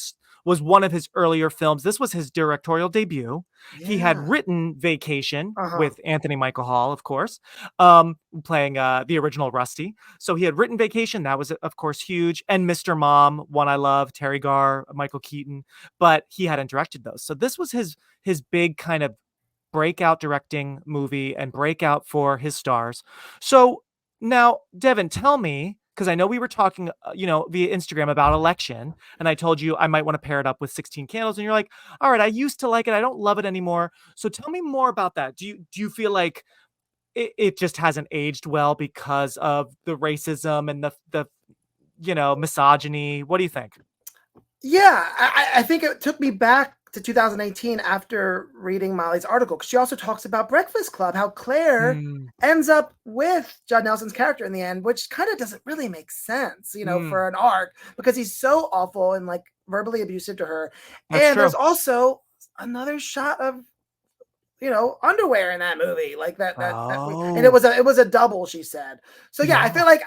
B: was one of his earlier films. This was his directorial debut. He had written Vacation with Anthony Michael Hall, of course, playing the original Rusty. So he had written Vacation. That was, of course, huge. And Mr. Mom, One I Love, Terry Garr, Michael Keaton. But he hadn't directed those. So this was his big kind of breakout directing movie and breakout for his stars. So now, Devin, tell me, because I know we were talking, via Instagram about Election, and I told you I might want to pair it up with 16 Candles, and you're like, all right, I used to like it, I don't love it anymore. So tell me more about that. Do you feel like it just hasn't aged well because of the racism and the misogyny? What do you think?
C: Yeah, I think it took me back to 2018 after reading Molly's article, because she also talks about Breakfast Club, how Claire ends up with Judd Nelson's character in the end, which kind of doesn't really make sense, for an arc, because he's so awful and like verbally abusive to her. That's true. There's also another shot of underwear in that movie, like that and it was a double, she said. So I feel like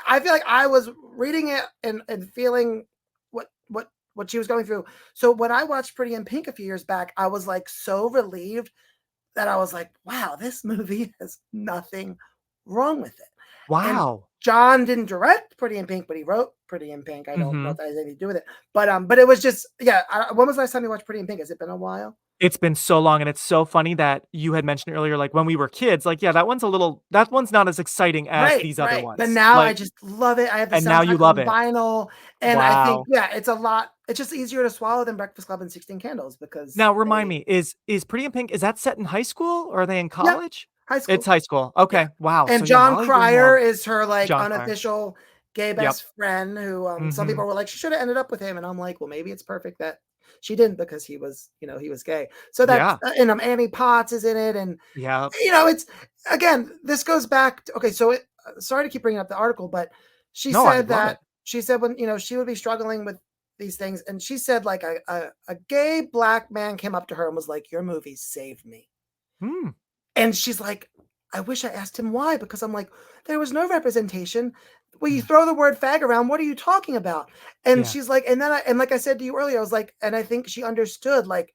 C: I was reading it and feeling what she was going through. So when I watched Pretty in Pink a few years back, I was like so relieved that I was like, wow, this movie has nothing wrong with it.
B: Wow.
C: And John didn't direct Pretty in Pink, but he wrote Pretty in Pink. I don't know if that has anything to do with it. But it was just, when was the last time you watched Pretty in Pink? Has it been a while?
B: It's been so long, and it's so funny that you had mentioned earlier, like when we were kids, like, that one's not as exciting as these other ones.
C: But now I just love it. I have the
B: now you love it.
C: Vinyl, and I think it's a lot. It's just easier to swallow than Breakfast Club and 16 Candles, because
B: now remind me, is Pretty in Pink, is that set in high school or are they in college?
C: High school.
B: It's high school. Okay, wow.
C: And
B: so
C: John Cryer is her like
B: John
C: unofficial gay best friend who some people were like, she should have ended up with him, and I'm like, well, maybe it's perfect that she didn't, because he was gay. So that's and Annie Potts is in it, and it's, again, this goes back to, so sorry to keep bringing up the article, but she said when she would be struggling with these things, and she said like a gay black man came up to her and was like, your movie saved me. And she's like, I wish I asked him why, because I'm like, there was no representation. Well, you throw the word fag around. What are you talking about? And she's like, and like I said to you earlier, I was like, and I think she understood, like,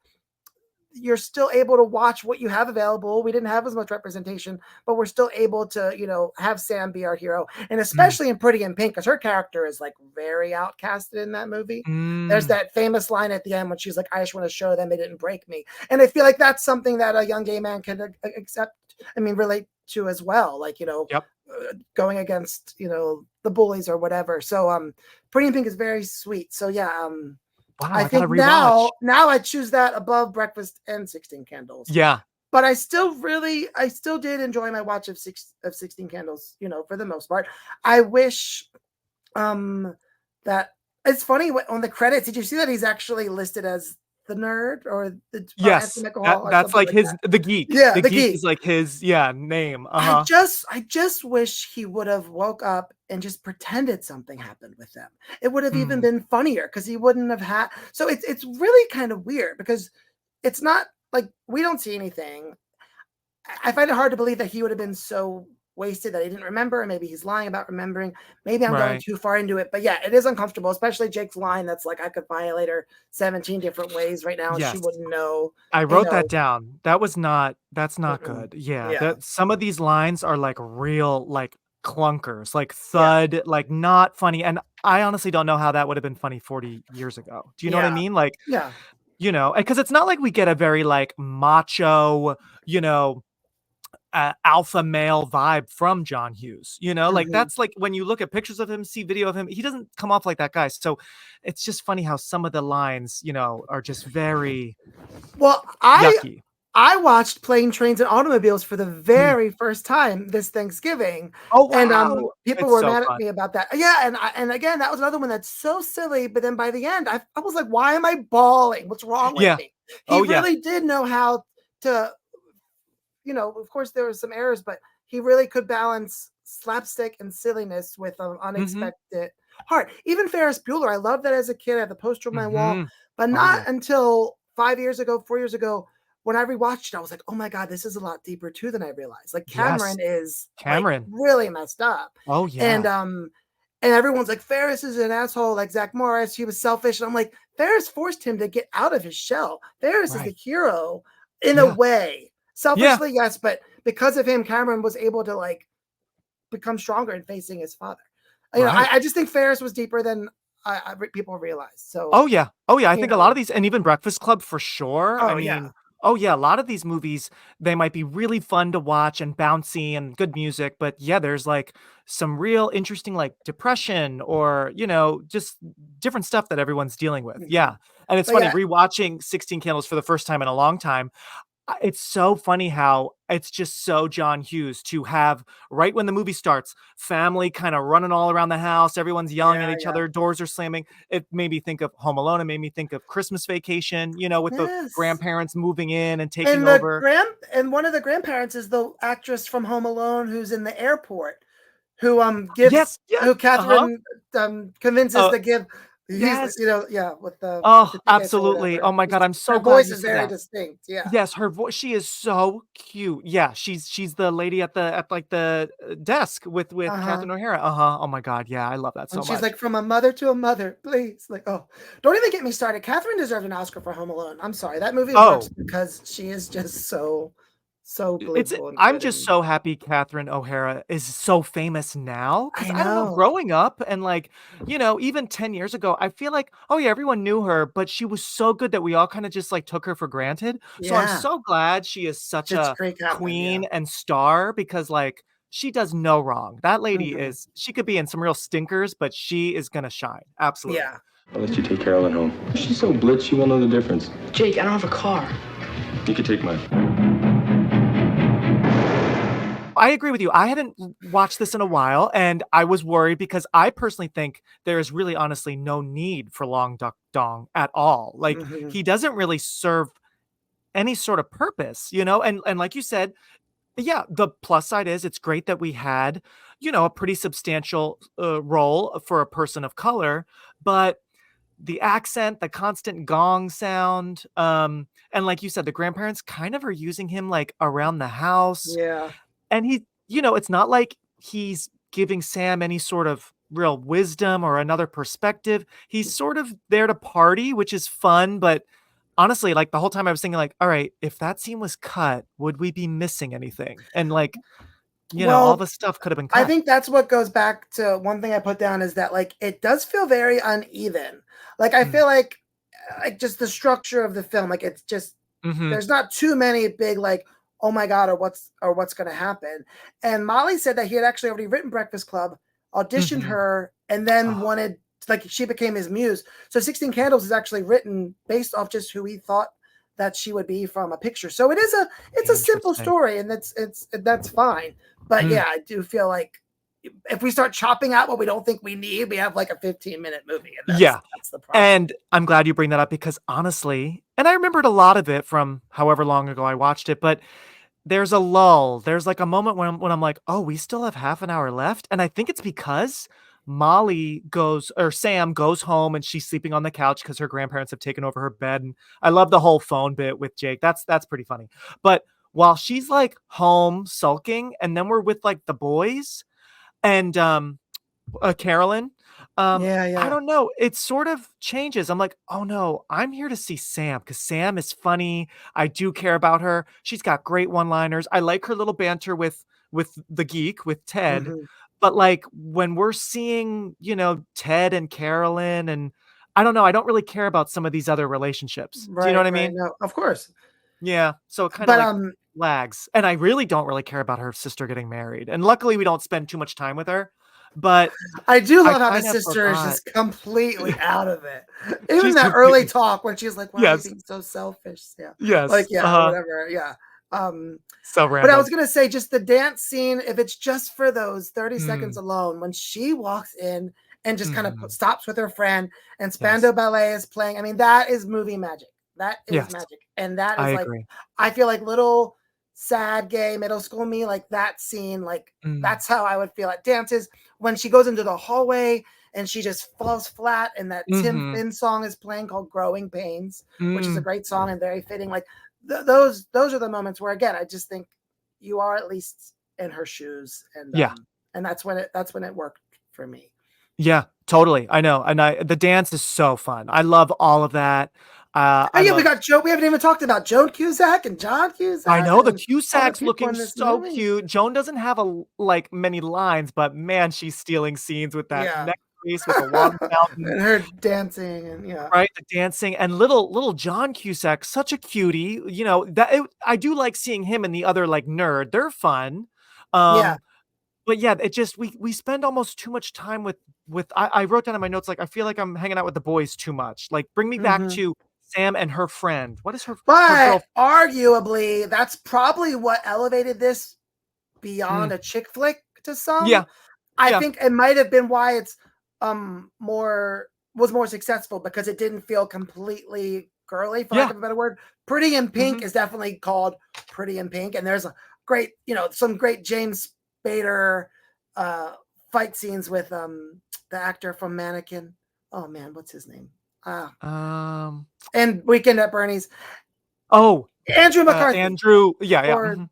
C: you're still able to watch what you have available. We didn't have as much representation, but we're still able to, have Sam be our hero. And especially in Pretty in Pink, because her character is like very outcasted in that movie. There's that famous line at the end when she's like, I just want to show them they didn't break me. And I feel like that's something that a young gay man can relate to as well. Like, going against, the bullies or whatever. So Pretty in Pink is very sweet. So
B: wow,
C: I think now I choose that above Breakfast and 16 Candles.
B: Yeah.
C: But I still did enjoy my watch of 16 Candles, for the most part. I wish that it's funny on the credits. Did you see that he's actually listed as the nerd or the
B: Yes,
C: Anthony Michael Hall or
B: that's
C: something
B: like
C: like
B: his
C: that.
B: the geek.
C: Yeah,
B: The
C: the
B: geek
C: geek.
B: is like his name.
C: I just wish he would have woke up and just pretended something happened with them. It would have even been funnier because he wouldn't have had. So it's really kind of weird because it's not like we don't see anything. I find it hard to believe that he would have been so wasted that he didn't remember, and maybe he's lying about remembering. Maybe I'm going
B: Right.
C: too far into it, but yeah, it is uncomfortable, especially Jake's line that's like, I could violate her 17 different ways right now and she
B: Yes.
C: wouldn't know.
B: I
C: You
B: wrote
C: know,
B: that down. That's not
C: mm-mm.
B: good. Yeah,
C: Yeah,
B: some of these lines are like real like clunkers, like
C: yeah,
B: thud, like not funny. And I honestly don't know how that would have been funny 40 years ago. Do you know what I
C: yeah,
B: mean? Like,
C: yeah.
B: because it's not like we get a very like macho, alpha male vibe from John Hughes, like
C: Mhm.
B: that's like when you look at pictures of him, see video of him, he doesn't come off like that guy. So it's just funny how some of the lines, are just very
C: Well,
B: yucky.
C: I watched Plane, Trains, and Automobiles for the
B: Mm.
C: very first time this Thanksgiving,
B: Oh,
C: and
B: wow.
C: people
B: It's
C: were
B: so
C: mad at
B: fun.
C: me about that. Yeah, and again, that was another one that's so silly. But then by the end, I was like, why am I bawling? What's wrong with
B: Yeah.
C: me? He
B: Oh, yeah.
C: really did know how to. Of course there were some errors, but he really could balance slapstick and silliness with an
B: Mhm.
C: unexpected heart. Even Ferris Bueller, I loved that as a kid. I had the poster on my wall,
B: Mhm.
C: but
B: Oh,
C: not
B: yeah.
C: until 5 years ago, 4 years ago, when I rewatched it, I was like, oh my God, this is a lot deeper too than I realized. Like
B: Yes.
C: Cameron is like
B: Cameron.
C: really messed up.
B: Oh,
C: And
B: yeah.
C: and everyone's like, Ferris is an asshole, like Zach Morris, he was selfish. And I'm like, Ferris forced him to get out of his shell. Ferris is the
B: Right.
C: hero in a
B: Yeah.
C: way.
B: Yeah.
C: Selfishly, yes, but because of him, Cameron was able to like become stronger in facing his father.
B: Right.
C: I just think Ferris was deeper than people realize. So,
B: Oh, yeah. Oh, yeah, I
C: you
B: think a lot
C: know,
B: of these and even Breakfast Club for sure. I
C: oh yeah,
B: mean, oh, yeah, a lot of these movies, they might be really fun to watch and bouncy and good music, but yeah, there's, like, some real interesting, like, depression or, just different stuff that everyone's dealing with.
C: mhm.
B: Yeah, and it's
C: But
B: funny,
C: yeah,
B: rewatching 16 Candles for the first time in a long time, it's so funny how it's just so John Hughes to have right when the movie starts, family kind of running all around the house, everyone's yelling at
C: yeah,
B: each
C: yeah.
B: other, doors are slamming. It made me think of Home Alone. It made me think of Christmas Vacation, with the
C: Yes.
B: grandparents moving in and taking
C: And
B: over.
C: one of the grandparents is the actress from Home Alone who's in the airport, who
B: Yes, yes,
C: who
B: uh-huh.
C: Catherine convinces
B: Uh,
C: to give. He's
B: yes.
C: yeah, with
B: Oh,
C: the tickets or
B: absolutely. Oh
C: whatever.
B: my God, I'm so
C: Her
B: glad
C: voice
B: you
C: is
B: said
C: very
B: that.
C: distinct. Yeah.
B: Yes, her voice, she is so cute. Yeah, she's the lady at like the desk with
C: Uh-huh.
B: Catherine O'Hara. Uh-huh. Oh my God, yeah, I love that
C: And
B: so
C: she's
B: much.
C: like, from a mother to a mother, please. Like, oh, don't even get me started. Catherine deserved an Oscar for Home Alone. I'm sorry. That movie works
B: Oh,
C: because she is just so
B: it's
C: believable and
B: I'm
C: good.
B: just
C: And
B: so happy Catherine O'Hara is so famous now because
C: I
B: I don't know,
C: know.
B: growing up and like, even 10 years ago, I feel like, oh yeah, everyone knew her, but she was so good that we all kind of just like took her for granted. So I'm
C: Yeah.
B: so glad she is such
C: Just
B: a
C: great Catherine. Yeah.
B: queen and star because like she does no wrong. That lady
C: Mhm.
B: she could be in some real stinkers, but she is gonna shine. Absolutely.
C: Yeah.
J: I'll let you take Carolyn home. She's so blitz, she won't know the difference.
H: Jake, I don't have a car.
J: You can take mine.
B: I agree with you. I hadn't watched this in a while, and I was worried because I personally think there is really honestly no need for Long Duck Dong at all. Like
C: Mhm.
B: he doesn't really serve any sort of purpose, and like you said, yeah, the plus side is it's great that we had, a pretty substantial role for a person of color, but the accent, the constant gong sound, and like you said, the grandparents kind of are using him like around the house
C: Yeah.
B: and it's not like he's giving Sam any sort of real wisdom or another perspective. He's sort of there to party, which is fun, but honestly, like the whole time I was thinking like, all right, if that scene was cut, would we be missing anything? And like, all
C: Well,
B: the stuff could have been
C: I
B: cut.
C: think that's what goes back to one thing I put down is that like it does feel very uneven. Like I
B: Mm.
C: feel like just the structure of the film, like it's just
B: Mhm.
C: there's not too many big like oh my god or what's going to happen. And Molly said that he had actually already written Breakfast Club, auditioned
B: Mhm.
C: her, and then
B: Oh,
C: wanted like she became his muse. So 16 Candles is actually written based off just who he thought that she would be from a picture. So it's a simple
B: interesting.
C: story and that's fine. But
B: Mm.
C: yeah, I do feel like if we start chopping out what we don't think we need, we have like a 15-minute movie. And that's the problem.
B: And I'm glad you bring that up because honestly, and I remembered a lot of it from however long ago I watched it, but there's a lull. There's like a moment when I'm like, oh, we still have half an hour left. And I think it's because Sam goes home and she's sleeping on the couch because her grandparents have taken over her bed. And I love the whole phone bit with Jake. That's pretty funny. But while she's like home sulking, and then we're with like the boys and Carolyn. I don't know. It sort of changes. I'm like, oh no, I'm here to see Sam because Sam is funny. I do care about her. She's got great one-liners. I like her little banter with the geek, with Ted.
C: Mm-hmm.
B: But like when we're seeing, Ted and Carolyn, and I don't know, I don't really care about some of these other relationships. Do you know what I mean?
C: No, of course.
B: Yeah. So it kind of lags. And I really don't really care about her sister getting married. And luckily we don't spend too much time with her. But
C: I do love how the sister is just completely out of it. Even that early talk when she's like, why are you being so selfish? Yeah.
B: Yes.
C: Like, whatever. Yeah.
B: So random.
C: But I was going to say just the dance scene, if it's just for those 30 seconds alone, when she walks in and just kind of stops with her friend and Spandau Ballet is playing. I mean, that is movie magic. That is magic. And that is agree. I feel like little sad gay middle school me, like that scene, like that's how I would feel at dances when she goes into the hallway and she just falls flat and that Tim Finn song is playing called Growing Pains, which is a great song and very fitting. Like those are the moments where, again, I just think you are at least in her shoes. And and that's when it worked for me.
B: Yeah, totally. I know. And the dance is so fun. I love all of that.
C: We got Joe. We haven't even talked about Joan Cusack and John Cusack.
B: I know the Cusack's looking so cute. Joan doesn't have many lines, but man, she's stealing scenes with that neck piece with the water fountain
C: and her dancing and
B: right, the dancing and little John Cusack, such a cutie. I do like seeing him and the other like nerd. They're fun. But yeah, it just we spend almost too much time with I wrote down in my notes like I feel like I'm hanging out with the boys too much. Like bring me back to Sam and her friend. What is her?
C: But arguably, that's probably what elevated this beyond a chick flick to some.
B: Yeah,
C: I think it might have been why it's more successful because it didn't feel completely girly, for lack of a better word. Pretty in Pink is definitely called Pretty in Pink, and there's a great, some great James Spader fight scenes with the actor from Mannequin. Oh man, what's his name? And Weekend at Bernie's.
B: Oh,
C: Andrew McCarthy.
B: Andrew,
C: But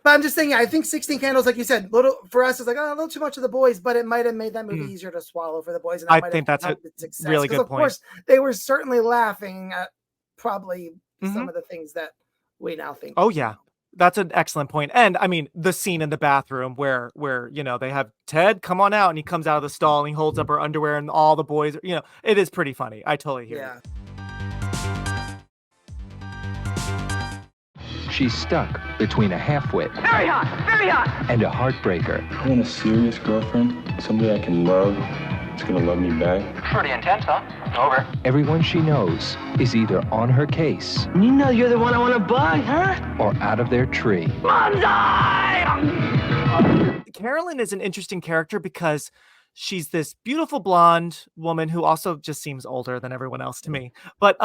C: I'm just saying, I think 16 Candles, like you said, little for us is like a little too much of the boys, but it might have made that movie easier to swallow for the boys. And
B: I think that's a really good point. Of
C: course, they were certainly laughing at probably some of the things that we now think.
B: Oh yeah. That's an excellent point. And I mean, the scene in the bathroom where they have Ted come on out and he comes out of the stall and he holds up her underwear and all the boys, it is pretty funny. I totally hear it.
A: She's stuck between a half-wit
G: Very hot.
A: and a heartbreaker.
J: I want a serious girlfriend, somebody I can love, that's gonna love me back.
K: Pretty intense, huh? Over.
A: Everyone she knows is either on her case
G: You know you're the one I want to bug, huh?
A: or out of their tree.
B: Carolyn is an interesting character because she's this beautiful blonde woman who also just seems older than everyone else to me. But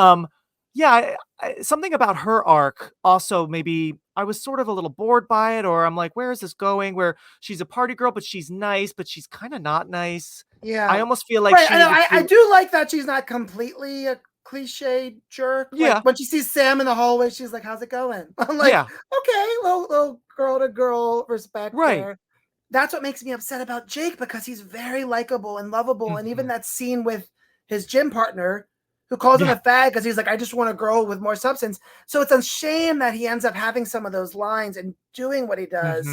B: something about her arc also maybe I was sort of a little bored by it, or I'm like, where is this going? Where she's a party girl, but she's nice, but she's kind of not nice.
C: Yeah,
B: I almost feel like
C: I do like that she's not completely a cliche jerk. Like, when she sees Sam in the hallway, she's like, "How's it going?" I'm like, "Okay, little girl to girl respect."
B: Right.
C: There. That's what makes me upset about Jake because he's very likable and lovable, and even that scene with his gym partner, who calls him a fag because he's like, I just want a girl with more substance. So it's a shame that he ends up having some of those lines and doing what he does.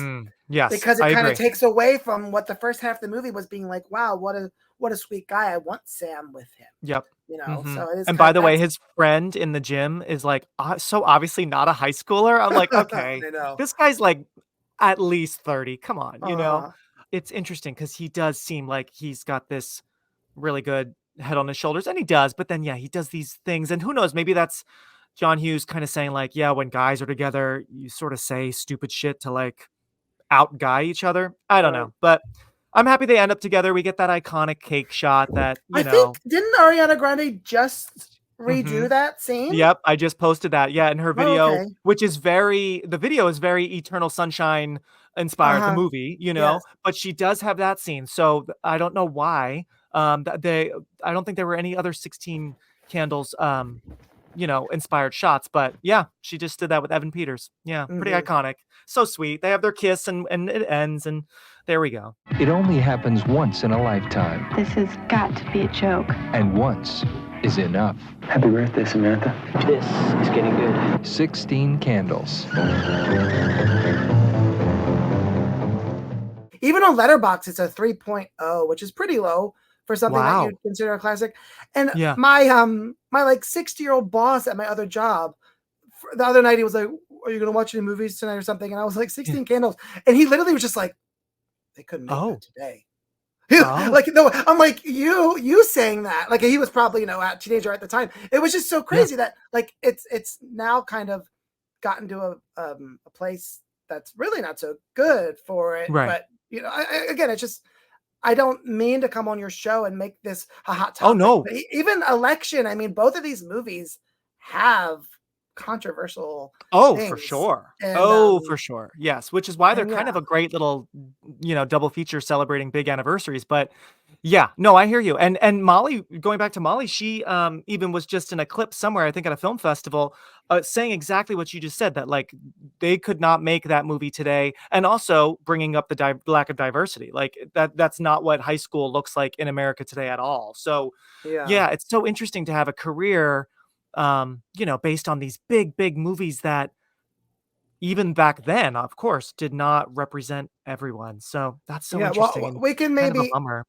B: Yes,
C: because it kind of takes away from what the first half of the movie was being like, wow, what a sweet guy. I want Sam with him.
B: Yep.
C: So it is.
B: And by the way, his friend in the gym is like, so obviously not a high schooler. I'm like, okay, this guy's like at least 30. Come on, It's interesting because he does seem like he's got this really good head on his shoulders, and he does, but then he does these things, and who knows, maybe that's John Hughes kind of saying like, when guys are together you sort of say stupid shit to like out guy each other. I don't know, but I'm happy they end up together. We get that iconic cake shot that,
C: I think, didn't Ariana Grande just redo that scene?
B: Yep, I just posted that. Yeah, in her video,
C: okay.
B: which is the video is very Eternal Sunshine inspired, the movie,
C: Yes.
B: but she does have that scene. So I don't know why. I don't think there were any other 16 Candles, inspired shots, but yeah, she just did that with Evan Peters. Yeah, pretty iconic. So sweet. They have their kiss and it ends, and there we go.
A: It only happens once in a lifetime,
F: This has got to be a joke.
A: and once is enough.
J: Happy birthday, Samantha.
H: This is getting good.
A: 16 Candles.
C: Even on Letterboxd, it's a 3.0, which is pretty low for something that you'd consider a classic. And my my like 60-year-old boss at my other job, the other night he was like, "Are you gonna watch any movies tonight or something?" And I was like, 16 Candles, and he literally was just like, "They couldn't make that today." Like, no, I'm like, you saying that, like, he was probably a teenager at the time. It was just so crazy that like it's now kind of gotten to a place that's really not so good for it.
B: Right.
C: But again, it's just, I don't mean to come on your show and make this a hot topic.
B: Oh no,
C: but even Election. I mean, both of these movies have controversial.
B: for
C: things.
B: sure.
C: And,
B: For sure. Yes, which is why they're kind of a great little, double feature celebrating big anniversaries. But yeah, no, I hear you. And Molly, going back to Molly, she even was just in a clip somewhere, I think at a film festival, saying exactly what you just said, that like they could not make that movie today, and also bringing up the lack of diversity. Like that's not what high school looks like in America today at all. So yeah, it's so interesting to have a career based on these big movies that even back then, of course, did not represent everyone. So that's so interesting.
C: Well,
B: and
C: we can
B: kind of a
C: maybe
B: bummer.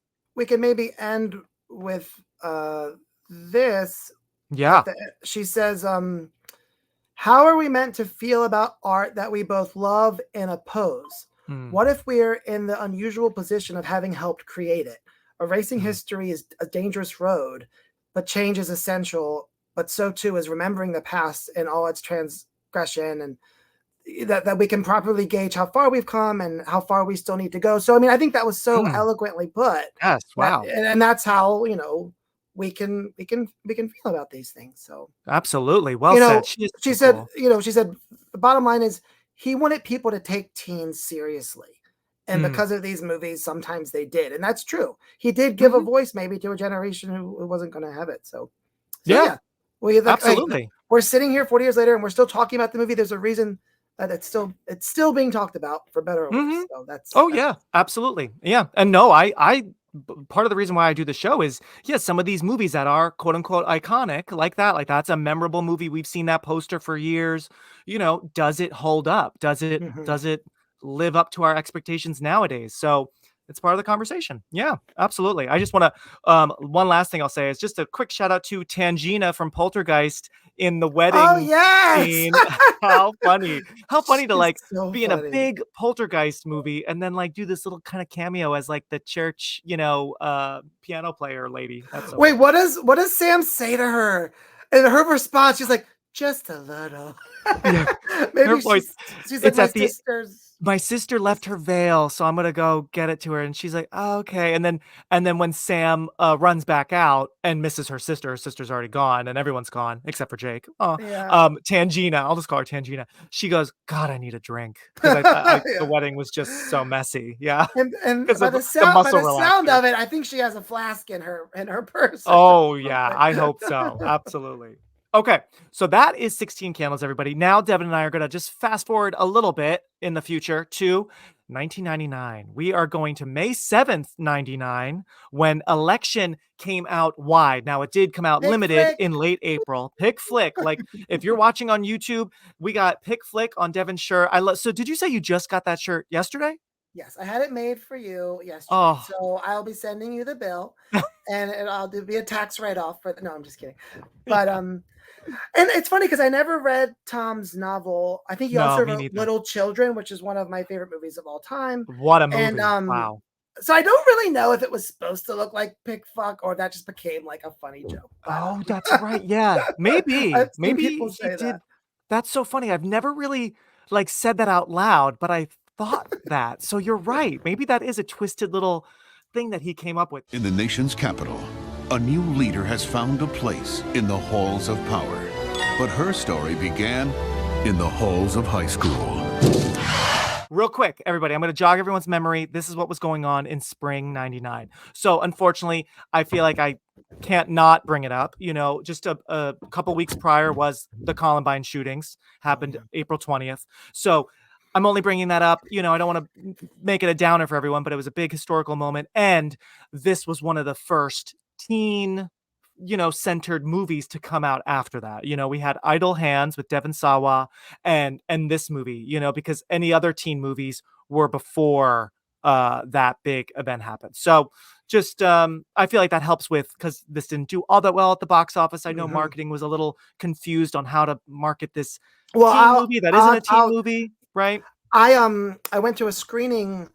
C: end with this.
B: Yeah.
C: She says, how are we meant to feel about art that we both love and oppose? What if we're in the unusual position of having helped create it? Erasing history is a dangerous road, but change is essential. But so too is remembering the past and all its transgression, and that we can properly gauge how far we've come and how far we still need to go. So, I mean, I think that was so eloquently put.
B: Yes. Wow.
C: And that's how, we can feel about these things. So
B: absolutely. Well said.
C: She said, she said, the bottom line is he wanted people to take teens seriously. And because of these movies, sometimes they did. And that's true. He did give a voice maybe to a generation who wasn't going to have it. So yeah.
B: Absolutely.
C: We're sitting here 40 years later and we're still talking about the movie. There's a reason that it's still being talked about, for better or worse. So that's
B: absolutely. Yeah. And no, I part of the reason why I do the show is, some of these movies that are quote unquote iconic like that's a memorable movie. We've seen that poster for years. Does it hold up? Does it live up to our expectations nowadays? So it's part of the conversation. Yeah, absolutely. I just want to, one last thing I'll say is just a quick shout out to Tangina from Poltergeist in the wedding scene. How funny to like be in a big Poltergeist movie and then like do this little kind of cameo as like the church, piano player lady. That's so
C: Wait, what does Sam say to her? And her response, she's like, just a little. Maybe
B: her voice,
C: she's like,
B: my sister left her veil, so I'm gonna go get it to her. And she's like, oh, okay. And then when Sam runs back out and misses her sister's already gone, and everyone's gone except for Jake. Tangina, I'll just call her Tangina. She goes, God, I need a drink, because the wedding was just so messy. Yeah,
C: and by the sound of it, I think she has a flask in her purse.
B: Oh yeah, I hope so. Absolutely. Okay, so that is 16 Candles, everybody. Now, Devin and I are going to just fast forward a little bit in the future to 1999. We are going to May 7th, 99, when Election came out wide. Now, it did come out limited in late April. Pick Flick. Like, if you're watching on YouTube, we got Pick Flick on Devin's shirt. So did you say you just got that shirt yesterday?
C: Yes, I had it made for you yesterday. So I'll be sending you the bill, and I'll be a tax write-off for. No, I'm just kidding. But and it's funny because I never read Tom's novel. I think he also wrote Little Children, which is one of my favorite movies of all time.
B: What a movie!
C: And,
B: wow.
C: So I don't really know if it was supposed to look like Pick Fuck or that just became like a funny joke.
B: Oh, that's right. Yeah, maybe
C: people say
B: he did. That's so funny. I've never really like said that out loud, but I thought that. So you're right. Maybe that is a twisted little thing that he came up with.
K: In the nation's capital, a new leader has found a place in the halls of power. But her story began in the halls of high school.
B: Real quick, everybody, I'm going to jog everyone's memory. This is what was going on in spring 99. So unfortunately, I feel like I can't not bring it up. You know, just a couple weeks prior was the Columbine shootings, happened April 20th. So I'm only bringing that up. You know, I don't want to make it a downer for everyone, but it was a big historical moment. And this was one of the first teen, centered movies to come out after that. You know, we had Idle Hands with Devin Sawa and this movie, because any other teen movies were before that big event happened. So just I feel like that helps with, because this didn't do all that well at the box office. I know marketing was a little confused on how to market this teen movie that isn't a teen movie, right?
C: I went to a screening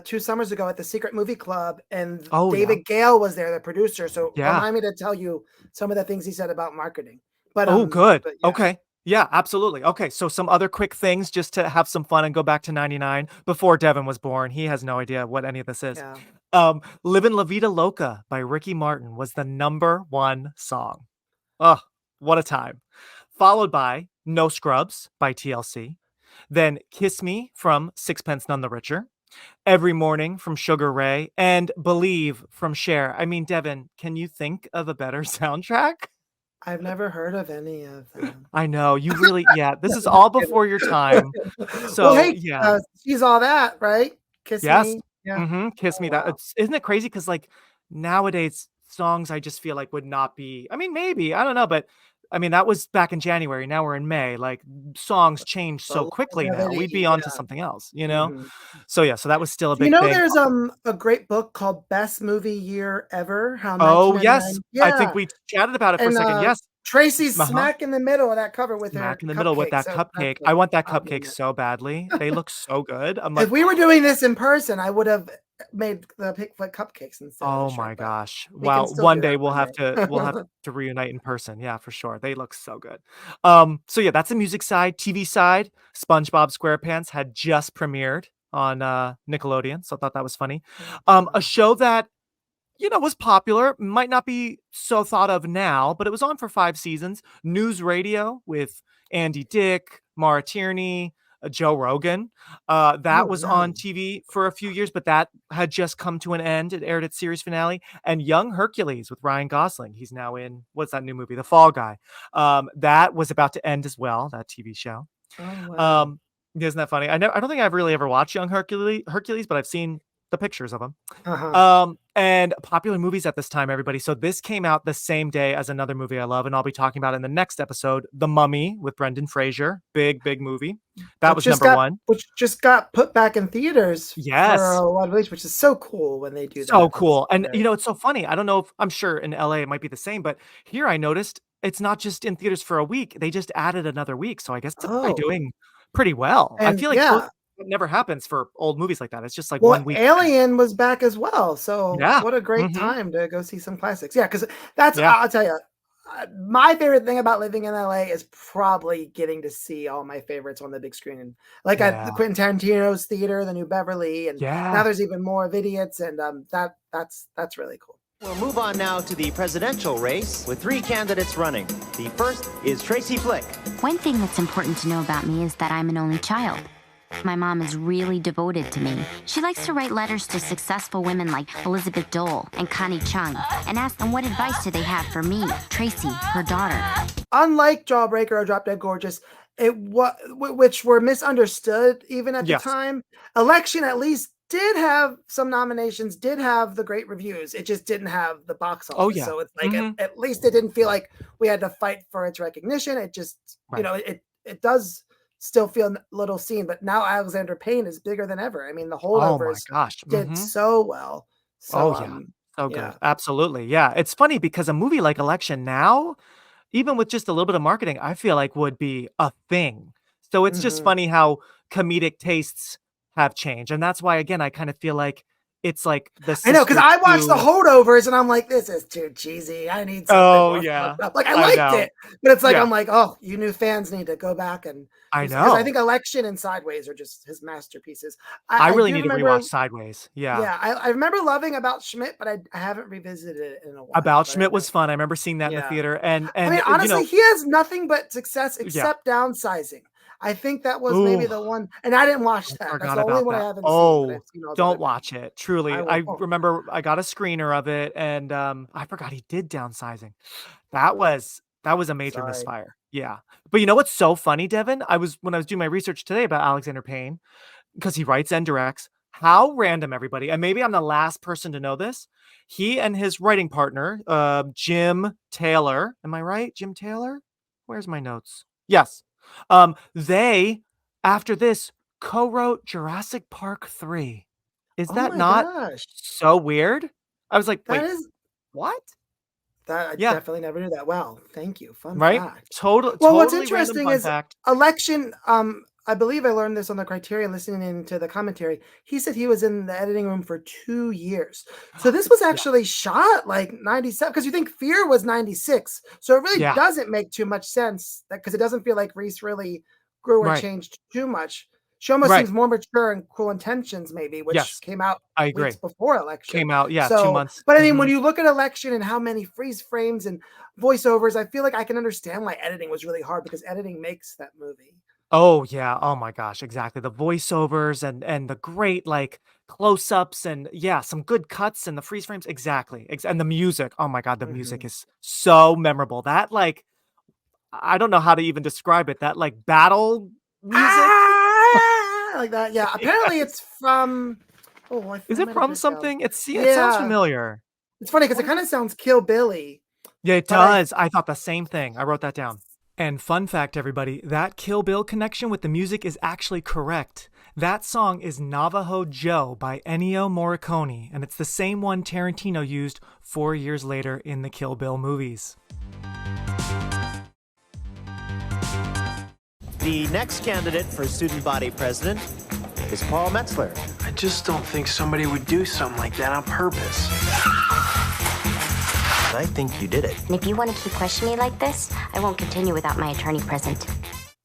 C: 2 summers ago at the Secret Movie Club, and David Gale was there, the producer. So remind me to tell you some of the things he said about marketing. But
B: good.
C: But, yeah.
B: Okay. Yeah, absolutely. Okay, so some other quick things just to have some fun and go back to 99 before Devin was born. He has no idea what any of this is.
C: Yeah.
B: Livin' La Vida Loca by Ricky Martin was the #1 song. Oh, what a time. Followed by No Scrubs by TLC. Then Kiss Me from Sixpence None the Richer. Every Morning from Sugar Ray, and Believe from Cher. I mean, Devin, can you think of a better soundtrack?
C: I've never heard of any of them.
B: I know, you really, this is all before your time. So,
C: well, hey, She's All That, right? Kiss Me.
B: Yeah. Kiss Me. That isn't it crazy? Because like nowadays, songs I just feel like would not be. I mean, maybe I don't know, but I mean that was back in January. Now we're in May. Like songs change so quickly now. We'd be on to something else, So so that was still a big thing.
C: There's a great book called Best Movie Year Ever.
B: Oh yes, I think we chatted about it for a second. Yes.
C: Tracy's smack in the middle of that cover with
B: smack in the middle with that cupcake. I want that cupcake so badly. They look so good. I'm like,
C: if we were doing this in person, I would have made the Pigfoot cupcakes instead.
B: Oh my gosh! Wow, one day we'll have to reunite in person. Yeah, for sure. They look so good. So yeah, that's the music side. TV side, SpongeBob SquarePants had just premiered on Nickelodeon, so I thought that was funny. A show that was popular, might not be so thought of now, but it was on for 5 seasons. News Radio with Andy Dick, Mara Tierney, Joe Rogan. That was on TV for a few years, but that had just come to an end. It aired its series finale. And Young Hercules with Ryan Gosling. He's now in, what's that new movie? The Fall Guy. That was about to end as well, that TV show.
C: Oh, wow.
B: Isn't that funny? I don't think I've really ever watched Young Hercules, but I've seen the pictures of them. And popular movies at this time, everybody. So this came out the same day as another movie I love, and I'll be talking about in the next episode, The Mummy with Brendan Fraser. Big movie. That was #1.
C: Which just got put back in theaters.
B: Yes.
C: For a lot of release, which is so cool when they do that.
B: So cool. And it's so funny. I don't know if, I'm sure in LA it might be the same, but here I noticed it's not just in theaters for a week. They just added another week. So I guess they're doing pretty well.
C: And
B: I feel like it never happens for old movies like that. It's just like 1 week.
C: Alien was back as well. So what a great time to go see some classics. Yeah, because I'll tell you, my favorite thing about living in LA is probably getting to see all my favorites on the big screen. And like at Quentin Tarantino's theater, the New Beverly, and now there's even more of Idiots, and that's really cool.
L: We'll move on now to the presidential race with 3 candidates running. The first is Tracy Flick.
M: One thing that's important to know about me is that I'm an only child. My mom is really devoted to me. She likes to write letters to successful women like Elizabeth Dole and Connie Chung and ask them what advice do they have for me, Tracy, her daughter.
C: Unlike Jawbreaker or Drop Dead Gorgeous, which were misunderstood even at the time, Election at least did have some nominations, did have the great reviews. It just didn't have the box office.
B: Oh, yeah.
C: So it's like at least it didn't feel like we had to fight for its recognition. It just, it does still feel a little seen, but now Alexander Payne is bigger than ever. I mean, the Holdovers did so well. So,
B: so good. Absolutely. Yeah. It's funny because a movie like Election now, even with just a little bit of marketing, I feel like would be a thing. So it's just funny how comedic tastes have changed. And that's why, again, I kind of feel like it's like the
C: I know, because
B: sister
C: I watched the
B: to
C: holdovers and I'm like, this is too cheesy. I need something
B: Oh,
C: more
B: yeah.
C: fucked up. Like I
B: I
C: liked
B: know.
C: it, but it's like
B: Yeah.
C: I'm like, oh, you new fans need to go back and
B: I
C: because I
B: know.
C: think Election and Sideways are just his masterpieces.
B: I
C: I
B: really
C: do
B: need to
C: remember,
B: rewatch Sideways. Yeah.
C: yeah, I remember loving About Schmidt, but I haven't revisited it in a while.
B: About
C: But I
B: Schmidt
C: know,
B: was fun. I remember seeing that in the
C: yeah.
B: theater and
C: I mean,
B: you
C: honestly,
B: know,
C: he has nothing but success
B: yeah.
C: except Downsizing. I think that was maybe
B: Ooh,
C: the one, and I didn't watch
B: I
C: that. That's
B: forgot
C: the only
B: about
C: one I
B: that.
C: haven't seen, but
B: Oh,
C: I've seen all the
B: don't
C: other
B: watch it. Truly.
C: I
B: I
C: won't.
B: remember I got a screener of it and I forgot he did Downsizing. That was a major
C: Sorry.
B: misfire. Yeah. But you know what's so funny, Devin? When I was doing my research today about Alexander Payne, because he writes and directs. How random, everybody. And maybe I'm the last person to know this. He and his writing partner, Jim Taylor. Am I right? Jim Taylor? Where's my notes? Yes. They, after this, co-wrote Jurassic Park 3. Is
C: Oh
B: that
C: my
B: not
C: gosh.
B: so weird? I was like,
C: That
B: wait,
C: is
B: what?
C: that I
B: Yeah,
C: definitely never knew that. Wow, thank you. Fun
B: right?
C: fact. Well, what's
B: Totally random
C: interesting
B: fun
C: is
B: fact.
C: Election, I believe I learned this on the Criterion listening to the commentary. He said he was in the editing room for 2 years. So this was
B: Yeah.
C: actually shot like 97 because you think Fear was 96. So it really
B: Yeah.
C: doesn't make too much sense that because it doesn't feel like Reese really grew or
B: Right.
C: changed too much. She almost
B: Right.
C: seems more mature and Cruel Intentions, maybe, which
B: Yes.
C: came out
B: I
C: weeks
B: agree.
C: before Election.
B: Came out, yeah, 2
C: So,
B: months.
C: but I mean,
B: Mhm.
C: when you look at Election and how many freeze frames and voiceovers, I feel like I can understand why editing was really hard because editing makes that movie.
B: Oh, yeah. Oh my gosh, exactly. The voiceovers and the great, like, close-ups and, yeah, some good cuts and the freeze frames. Exactly. And the music. Oh my god, the music
C: Mhm.
B: is so memorable. That, like I don't know how to even describe it. That, like, battle music?
C: Like that. Yeah. Apparently
B: Yes.
C: it's from
B: Is
C: I
B: it
C: might have
B: from
C: put it down.
B: something? It sounds
C: Yeah.
B: familiar.
C: It's funny because
B: What
C: it
B: is
C: kind
B: it?
C: of sounds Kill Billy,
B: Yeah, it
C: but I
B: does. I thought the same thing. I wrote that down. And fun fact, everybody, that Kill Bill connection with the music is actually correct. That song is Navajo Joe by Ennio Morricone, and it's the same one Tarantino used 4 years later in the Kill Bill movies.
L: The next candidate for student body president is Paul Metzler.
N: I just don't think somebody would do something like that on purpose.
L: I think you did it.
M: And if you want to keep questioning me like this, I won't continue without my attorney present.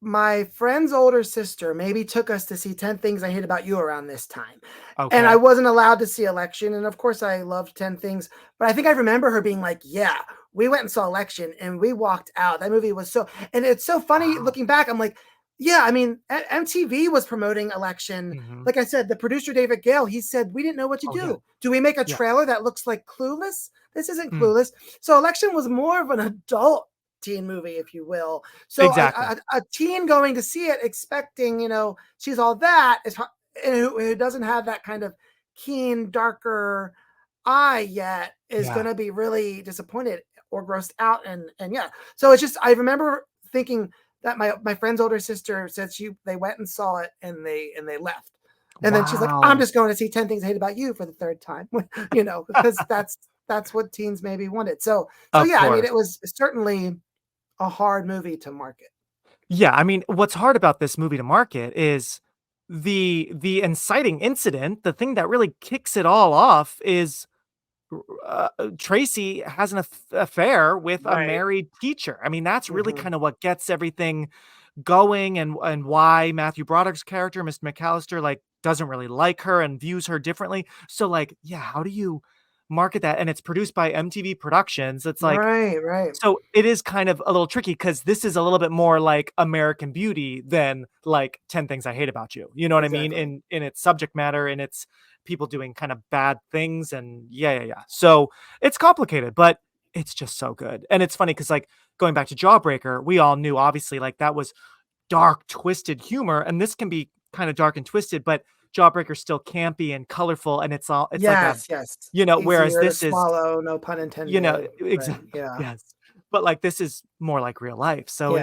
C: my friend's older sister maybe took us to see 10 Things I Hate About You around this time.
B: Okay.
C: And I wasn't allowed to see Election. And of course, I loved 10 Things. But I think I remember her being like, yeah, we went and saw Election and we walked out. That movie was so, and it's so funny looking back. I'm like, yeah, I mean, MTV was promoting Election.
B: Mhm.
C: Like I said, the producer, David Gale, he said, we didn't know what to do.
B: Yeah.
C: Do we make a
B: Yeah.
C: trailer that looks like Clueless? This isn't Clueless. So Election was more of an adult teen movie, if you will. So
B: Exactly.
C: a teen going to see it expecting, she's all that is who doesn't have that kind of keen, darker eye yet is going to be really disappointed or grossed out. And yeah, so it's just, I remember thinking that my friend's older sister said they went and saw it and they left. And then she's like, I'm just going to see 10 Things I Hate About You for the third time, because that's what teens maybe wanted. So yeah, I mean, it was certainly a hard movie to market.
B: Yeah, I mean, what's hard about this movie to market is the inciting incident. The thing that really kicks it all off is Tracy has an affair with a married teacher. I mean, that's really kind of what gets everything going, and why Matthew Broderick's character, Mr. McAllister, like doesn't really like her and views her differently. So like, yeah, how do you market that? And it's produced by MTV Productions. It's like,
C: right.
B: So it is kind of a little tricky because this is a little bit more like American Beauty than like 10 Things I Hate About You. You know what I mean? In its subject matter and its people doing kind of bad things. And yeah. So it's complicated, but it's just so good. And it's funny because like going back to Jawbreaker, we all knew obviously like that was dark, twisted humor. And this can be kind of dark and twisted, but Jawbreaker's still campy and colorful, and it's
C: yes.
B: Whereas
C: Easier
B: this
C: to
B: is
C: swallow, no pun intended.
B: Exactly.
C: Yeah.
B: Yes. But like this is more like real life. So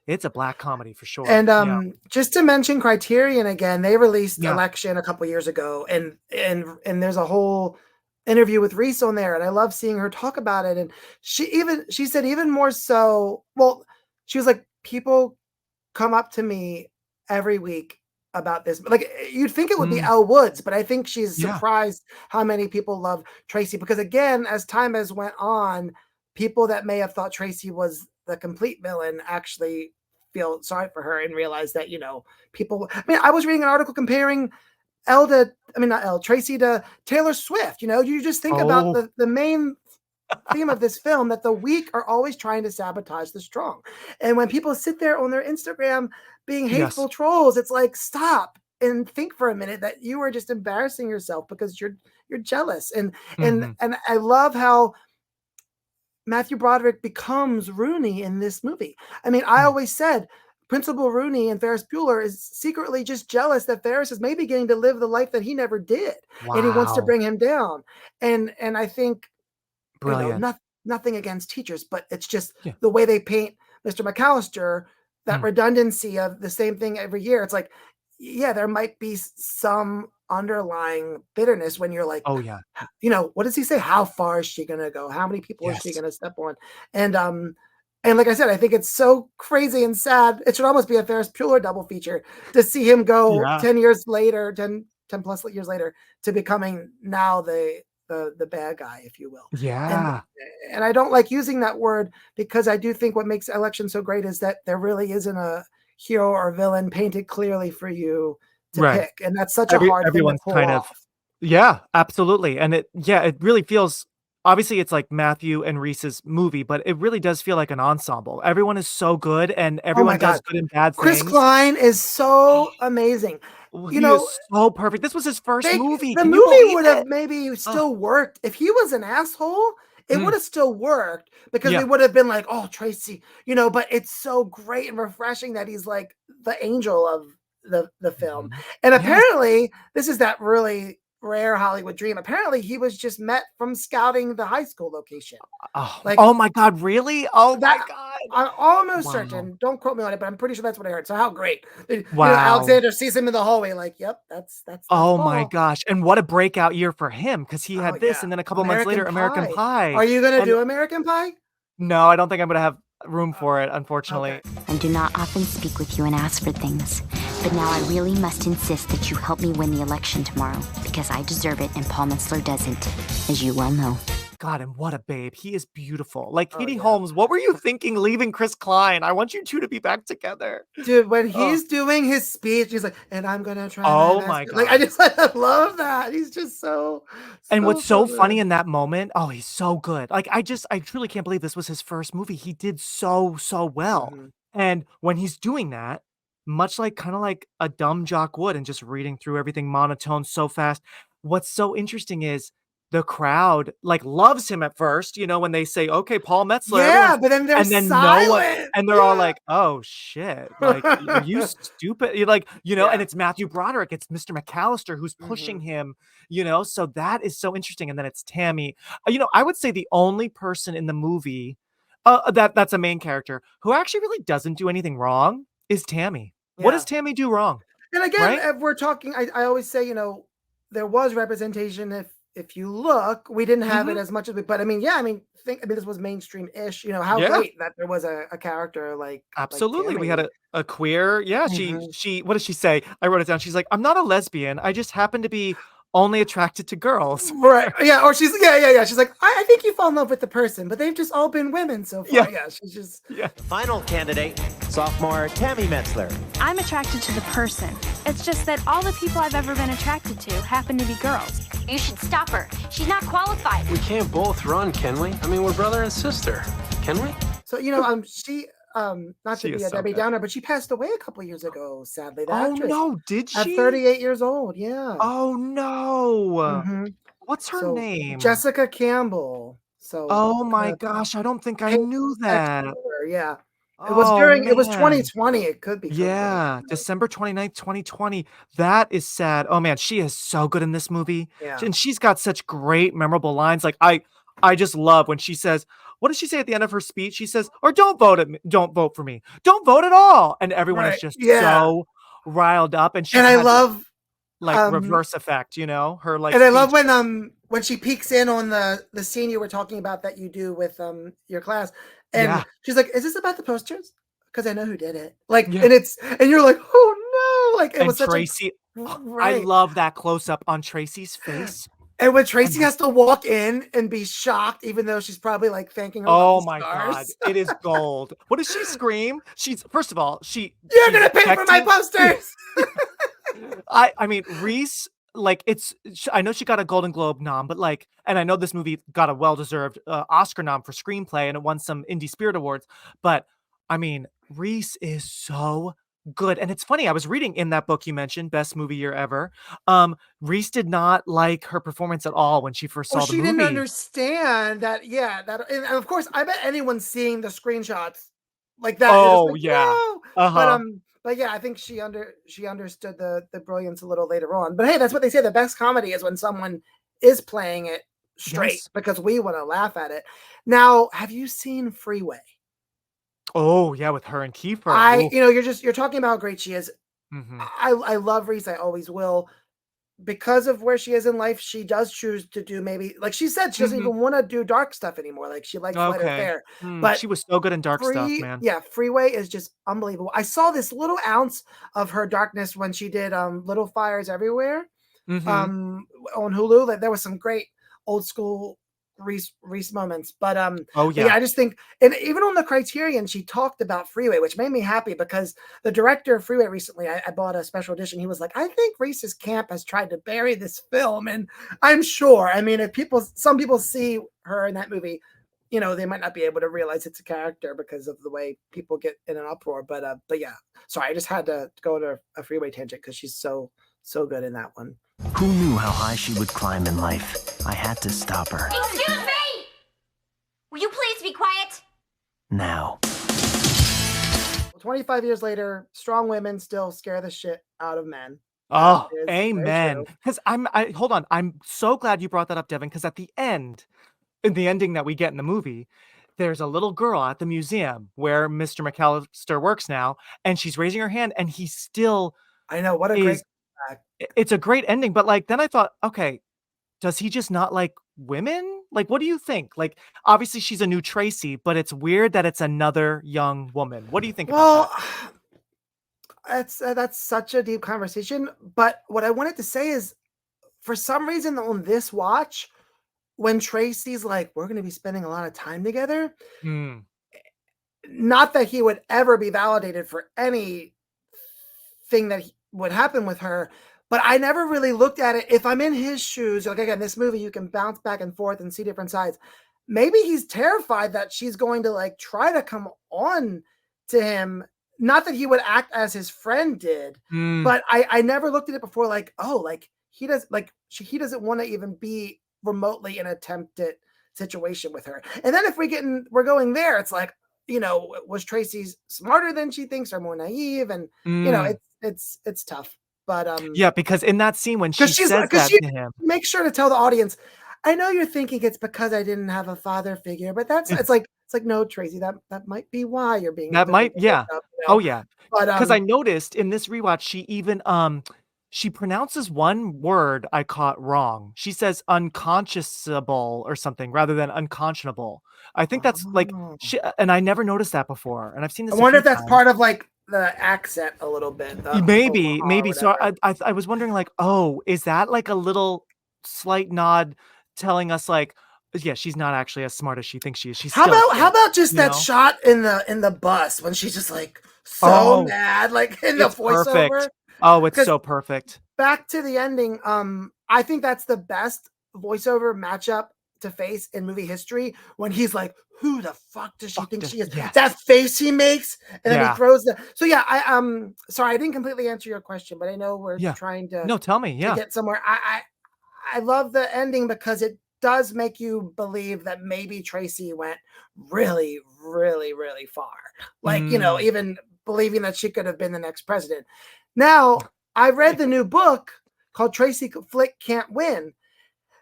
B: it's a black comedy for sure.
C: And just to mention Criterion again, they released Election a couple years ago, and there's a whole interview with Reese on there, and I love seeing her talk about it. And she said even more so, well, she was like, people come up to me every week about this. Like, you'd think it would be Elle Woods, but I think she's
B: Yeah.
C: surprised how many people love Tracy, because again, as time has went on, people that may have thought Tracy was the complete villain actually feel sorry for her and realize that, you know, people, I mean, I was reading an article comparing Tracy to Taylor Swift. You know, you just think about the main theme of this film, that the weak are always trying to sabotage the strong. And when people sit there on their Instagram being hateful trolls, it's like, stop and think for a minute that you are just embarrassing yourself because you're jealous. And I love how Matthew Broderick becomes Rooney in this movie. I mean, I always said Principal Rooney and Ferris Bueller is secretly just jealous that Ferris is maybe getting to live the life that he never did. Wow. And he wants to bring him down. And I think,
B: brilliant.
C: You know, nothing against teachers, but it's just the way they paint Mr. McAllister, that redundancy of the same thing every year. It's like, yeah, there might be some underlying bitterness when you're like, you know, what does he say? How far is she going to go? How many people is she going to step on? And like I said, I think it's so crazy and sad. It should almost be a Ferris Bueller double feature to see him go 10 years later, 10 plus years later, to becoming now the bad guy, if you will.
B: Yeah.
C: And I don't like using that word, because I do think what makes election so great is that there really isn't a hero or villain painted clearly for you to pick. And that's such a hard thing to pull off.
B: Yeah, absolutely. And it really feels, obviously it's like Matthew and Reese's movie, but it really does feel like an ensemble. Everyone is so good, and everyone does good and bad things.
C: Chris Klein is so amazing.
B: You know, is so perfect. This was his first movie.
C: The movie would have maybe still worked if he was an asshole. It would have still worked, because they would have been like, oh, Tracy, you know, but it's so great and refreshing that he's like the angel of the film. And apparently this is that really rare Hollywood dream. Apparently he was just met from scouting the high school location.
B: Oh my God, really? Oh my God.
C: I'm almost certain. Don't quote me on it, but I'm pretty sure that's what I heard. So how great. You know, Alexander sees him in the hallway, like, yep, that's
B: oh my gosh. And what a breakout year for him, because he had this and then a couple months later, American Pie.
C: Are you gonna do American Pie?
B: No, I don't think I'm gonna have room for it, unfortunately.
M: I do not often speak with you and ask for things, but now I really must insist that you help me win the election tomorrow, because I deserve it and Paul Metzler doesn't, as you well know.
B: God, and what a babe. He is beautiful. Like, Katie Holmes, what were you thinking leaving Chris Klein? I want you two to be back together.
C: Dude, when he's doing his speech, he's like, and I'm going to try.
B: Oh my God.
C: Like, I love that. He's just so
B: And what's so funny in that moment, he's so good. Like, I truly can't believe this was his first movie. He did so well. And when he's doing that, much like kind of like a dumb Jock would, and just reading through everything monotone so fast, what's so interesting is the crowd like loves him at first, you know, when they say, okay, Paul Metzler.
C: But then they're silent.
B: No one, and they're all like, oh shit, like, are you stupid? You're like, you know, and it's Matthew Broderick, it's Mr. McAllister who's pushing him, you know, so that is so interesting. And then it's Tammy. You know, I would say the only person in the movie that's a main character who actually really doesn't do anything wrong is Tammy. What does Tammy do wrong?
C: And again, if we're talking, I always say, you know, there was representation. If you look, we didn't have it as much as but I mean, this was mainstream-ish, you know, how great that there was a character like.
B: Absolutely.
C: Like
B: we had a queer. She, what does she say? I wrote it down. She's like, I'm not a lesbian. I just happen to be only attracted to girls.
C: Right. Yeah. Or she's She's like, I think you fall in love with the person, but they've just all been women so far. Yeah. She's just.
L: Yeah. Final candidate, sophomore Tammy Metzler.
O: I'm attracted to the person. It's just that all the people I've ever been attracted to happen to be girls.
M: You should stop her. She's not qualified.
N: We can't both run, can we? I mean, we're brother and sister. Can we?
C: So, you know, she not to be a Debbie Downer, but she passed away a couple years ago, sadly. The actress,
B: no, did she?
C: At 38 years old, yeah.
B: Oh no. What's her name?
C: Jessica Campbell. So
B: oh my gosh, I don't think I knew that.
C: Yeah. It was it was 2020. It could be.
B: Yeah, December 29th, 2020. That is sad. Oh man, she is so good in this movie.
C: Yeah.
B: And she's got such great, memorable lines. Like I just love when she says, what does she say at the end of her speech? She says, or don't vote for me. Don't vote at all. And everyone is just so riled up. And
C: I love
B: like reverse effect, you know, her like.
C: And I love when she peeks in on the scene you were talking about that you do with your class. And she's like, is this about the posters? Because I know who did it. Like, and you're like, oh Like, it
B: And
C: was such a
B: Tracy, I
C: right.
B: love that close up on Tracy's face.
C: And when Tracy has to walk in and be shocked, even though she's probably like thanking her
B: Oh
C: lucky
B: my God,
C: stars.
B: it is gold. What does she scream? She's first of all,
C: You're
B: she's
C: gonna pay for my
B: expecting-
C: posters.
B: I mean, Reese, like I know she got a Golden Globe nom, but like, and I know this movie got a well-deserved Oscar nom for screenplay and it won some Indie Spirit Awards, but I mean, Reese is so good. And it's funny, I was reading in that book you mentioned, Best Movie Year Ever. Reese did not like her performance at all when she first saw the
C: She
B: movie.
C: didn't understand that. Yeah, that, and of course, I bet anyone seeing the screenshots like that.
B: Oh
C: like,
B: yeah,
C: no. But yeah, I think she understood the brilliance a little later on. But hey, that's what they say. The best comedy is when someone is playing it straight, because we want to laugh at it. Now, have you seen Freeway?
B: Oh yeah, with her and Kiefer.
C: You're talking about how great she is.
B: Mm-hmm.
C: I love Reese. I always will. Because of where she is in life, she does choose to do, maybe, like she said, she doesn't even want to do dark stuff anymore. Like, she likes lighter fare. But
B: she was so good in dark stuff, man.
C: Yeah, Freeway is just unbelievable. I saw this little ounce of her darkness when she did Little Fires Everywhere on Hulu. Like, there was some great old school Reese moments. But I just think, and even on the Criterion, she talked about Freeway, which made me happy, because the director of Freeway recently, I bought a special edition. He was like, I think Reese's camp has tried to bury this film. And I'm sure, I mean, if some people see her in that movie, they might not be able to realize it's a character because of the way people get in an uproar. But yeah, sorry, I just had to go to a Freeway tangent because she's so good in that one.
P: Who knew how high she would climb in life? I had to stop her.
I: Excuse me! Will you please be quiet?
P: Now.
C: 25 years later, strong women still scare the shit out of men.
B: Oh, amen. Because hold on. I'm so glad you brought that up, Devin, because at the end, in the ending that we get in the movie, there's a little girl at the museum where Mr. McAllister works now, and she's raising her hand, and he still
C: I know, what a great
B: it's a great ending, but like then I thought, okay, does he just not like women? Like, what do you think? Like, obviously she's a new Tracy, but it's weird that it's another young woman. What do you think about that?
C: That's such a deep conversation. But what I wanted to say is, for some reason on this watch, when Tracy's like, we're going to be spending a lot of time together, not that he would ever be validated for anything that would happen with her, but I never really looked at it. If I'm in his shoes, like, again, this movie, you can bounce back and forth and see different sides. Maybe he's terrified that she's going to like try to come on to him. Not that he would act as his friend did, but I never looked at it before. Like, oh, like he doesn't want to even be remotely in a tempted situation with her. And then if we're going there, it's like, was Tracy smarter than she thinks or more naive? And it's tough. But
B: yeah, because in that scene when she says that to him,
C: make sure to tell the audience, I know you're thinking it's because I didn't have a father figure, but it's like no, Tracy, that might be why you're being
B: Oh yeah.
C: But
B: because I noticed in this rewatch, she even she pronounces one word I caught wrong. She says unconscionable or something rather than unconscionable. I think that's like and I never noticed that before. And I've seen this.
C: I wonder if that's part of like the accent a little bit.
B: Maybe. So I was wondering, like, oh, is that like a little slight nod telling us like, yeah, she's not actually as smart as she thinks she is. She's
C: how about just that shot in the bus when she's just like so mad, like in the voiceover.
B: Perfect. Oh, it's so perfect.
C: Back to the ending. I think that's the best voiceover matchup to face in movie history, when he's like, who the fuck does she think she is? Yes. That face he makes, and then he throws so yeah, sorry, I didn't completely answer your question, but I know we're trying to
B: tell me
C: to get somewhere. I love the ending because it does make you believe that maybe Tracy went really, really, really far. Like, even believing that she could have been the next president. Now, I read the new book called Tracy Flick Can't Win.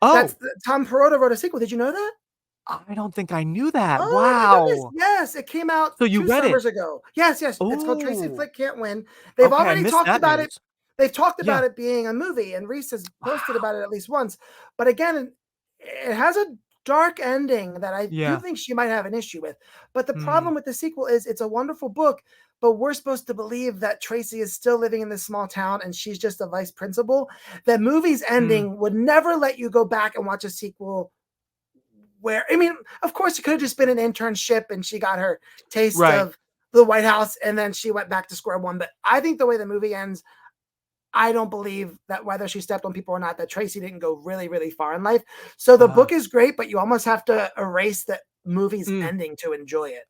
C: That's Tom Perrotta wrote a sequel. Did you know that?
B: I don't think I knew that.
C: Oh,
B: wow.
C: Yes, it came out
B: so you
C: 2
B: read
C: summers ago. Yes. It's called Tracy Flick Can't Win. They've already talked about it. They've talked about it being a movie, and Reese has posted about it at least once. But again, it has a dark ending that I do think she might have an issue with. But the problem with the sequel is it's a wonderful book, but we're supposed to believe that Tracy is still living in this small town and she's just a vice principal. The movie's ending would never let you go back and watch a sequel where, I mean, of course it could have just been an internship and she got her taste of the White House and then she went back to square one. But I think the way the movie ends, I don't believe that whether she stepped on people or not, that Tracy didn't go really, really far in life. So the book is great, but you almost have to erase the movie's ending to enjoy it.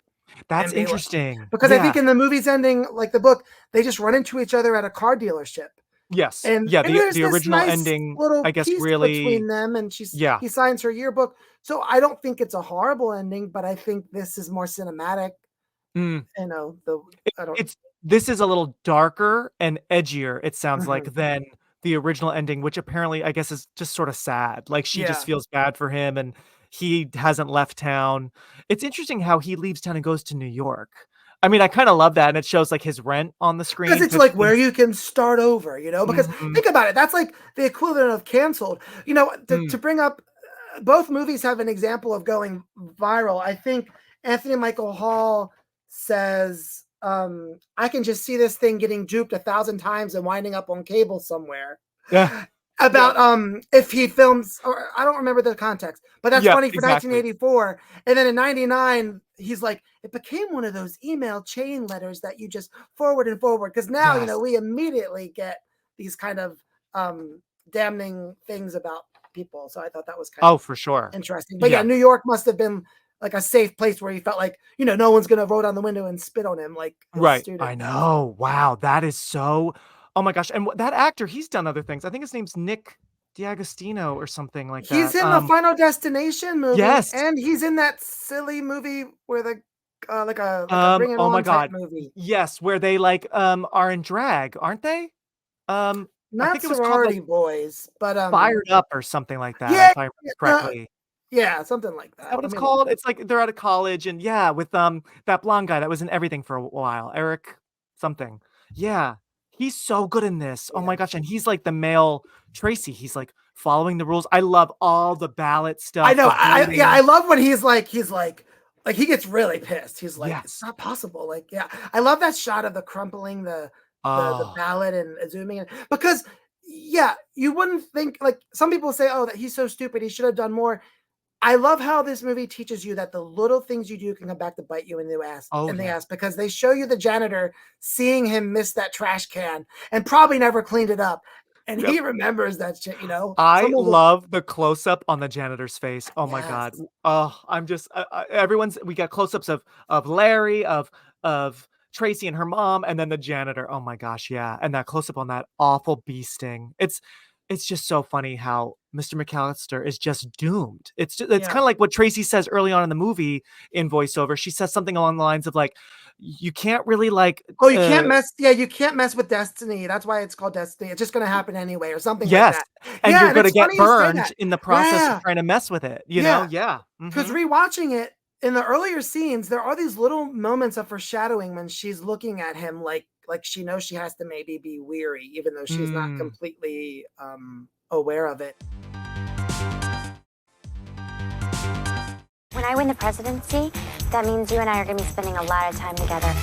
B: That's interesting.
C: Because I think in the movie's ending, like the book, they just run into each other at a car dealership.
B: Yes.
C: And
B: the original
C: nice
B: ending,
C: little
B: I guess,
C: piece
B: really
C: between them, and he signs her yearbook. So I don't think it's a horrible ending, but I think this is more cinematic. You know,
B: this is a little darker and edgier, it sounds like, than the original ending, which apparently I guess is just sort of sad. Like she just feels bad for him and he hasn't left town. It's interesting how he leaves town and goes to New York. I mean, I kind of love that. And it shows like his rent on the screen.
C: Because it's like where you can start over, you know, because think about it. That's like the equivalent of canceled, you know, to bring up both movies have an example of going viral. I think Anthony Michael Hall says, I can just see this thing getting duped 1,000 times and winding up on cable somewhere.
B: Yeah.
C: About if he films, or I don't remember the context, but that's funny for 1984. And then in 99, he's like, it became one of those email chain letters that you just forward and forward. Because now, you know, we immediately get these kind of damning things about people. So I thought that was kind of
B: for sure
C: interesting. But yeah, New York must have been like a safe place where he felt like, you know, no one's going to roll down the window and spit on him. Like,
B: I know. Wow. That is so, oh my gosh. And that actor, he's done other things. I think his name's Nick D'Agostino or something like that.
C: He's in the Final Destination movie.
B: Yes.
C: And he's in that silly movie where the, like a Bring It
B: oh
C: On
B: my God.
C: movie.
B: Yes. Where they like, are in drag, aren't they?
C: Not
B: I think it was
C: Sorority
B: called,
C: Boys, but
B: Fired Up or something like that.
C: Yeah,
B: if I remember correctly.
C: Yeah, something like that.
B: Is that what it's called? It's like they're out of college and with that blonde guy that was in everything for a while, Eric something. Yeah, he's so good in this. Oh my gosh, and he's like the male Tracy. He's like following the rules. I love all the ballot stuff.
C: I know. I love when he's like he gets really pissed. He's like, it's not possible. Like, I love that shot of the crumpling the ballot and zooming in because you wouldn't think, like some people say, oh, that he's so stupid. He should have done more. I love how this movie teaches you that the little things you do can come back to bite you in the ass, because they show you the janitor seeing him miss that trash can and probably never cleaned it up. And he remembers that shit, you know?
B: I love the close-up on the janitor's face. Oh my God. Oh, I'm just, we got close-ups of Larry, of Tracy and her mom, and then the janitor. Oh my gosh. Yeah. And that close-up on that awful bee sting. It's just so funny how Mr. McAllister is just doomed. It's kind of like what Tracy says early on in the movie in voiceover. She says something along the lines of like, you can't really like,
C: you can't mess. Yeah. You can't mess with destiny. That's why it's called destiny. It's just going to happen anyway or something like that.
B: And you're going to get burned in the process of trying to mess with it. You know? Yeah.
C: Because rewatching it in the earlier scenes, there are these little moments of foreshadowing when she's looking at him like she knows she has to maybe be weary, even though she's not completely aware of it.
M: When I win the presidency, that means you and I are going to be spending a lot of time together.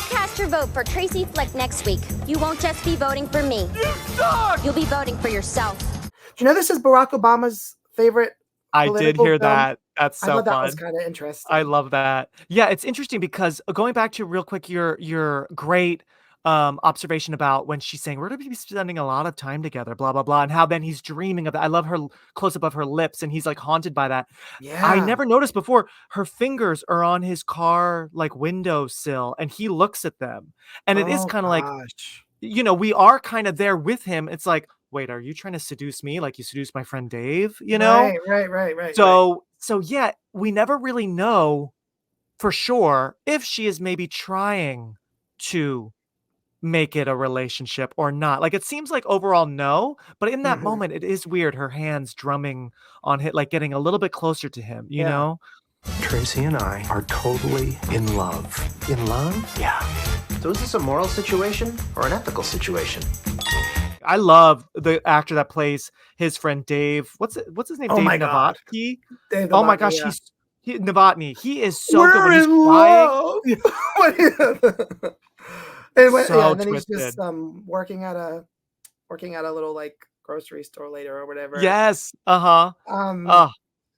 I: Cast your vote for Tracy Flick next week. You won't just be voting for me.
G: You suck!
I: You'll be voting for yourself.
C: Do you know this is Barack Obama's favorite?
B: I did hear that. That's so fun.
C: That was kind of interesting.
B: I love that. Yeah, it's interesting because going back to real quick your great observation about when she's saying we're going to be spending a lot of time together, blah blah blah, and how then he's dreaming of that. I love her close up of her lips, and he's like haunted by that.
C: Yeah,
B: I never noticed before. Her fingers are on his car like windowsill, and he looks at them, and it is kind of like, you know, we are kind of there with him. It's like, wait, are you trying to seduce me like you seduced my friend Dave? You know?
C: Right.
B: So yeah, we never really know for sure if she is maybe trying to make it a relationship or not. Like it seems like overall no, but in that moment it is weird. Her hands drumming on him, like getting a little bit closer to him, you know?
N: Tracy and I are totally in love. In love? Yeah.
L: So is this a moral situation or an ethical situation?
B: I love the actor that plays his friend Dave. What's his name?
C: Oh
B: Dave
C: my God.
B: Novotny.
C: Dave
B: Oh my
C: Novotny,
B: gosh,
C: yeah.
B: he's Novotny, he is so
C: We're
B: good when he's crying.
C: love. And then he's just working at a little like grocery store later or whatever.
B: Yes.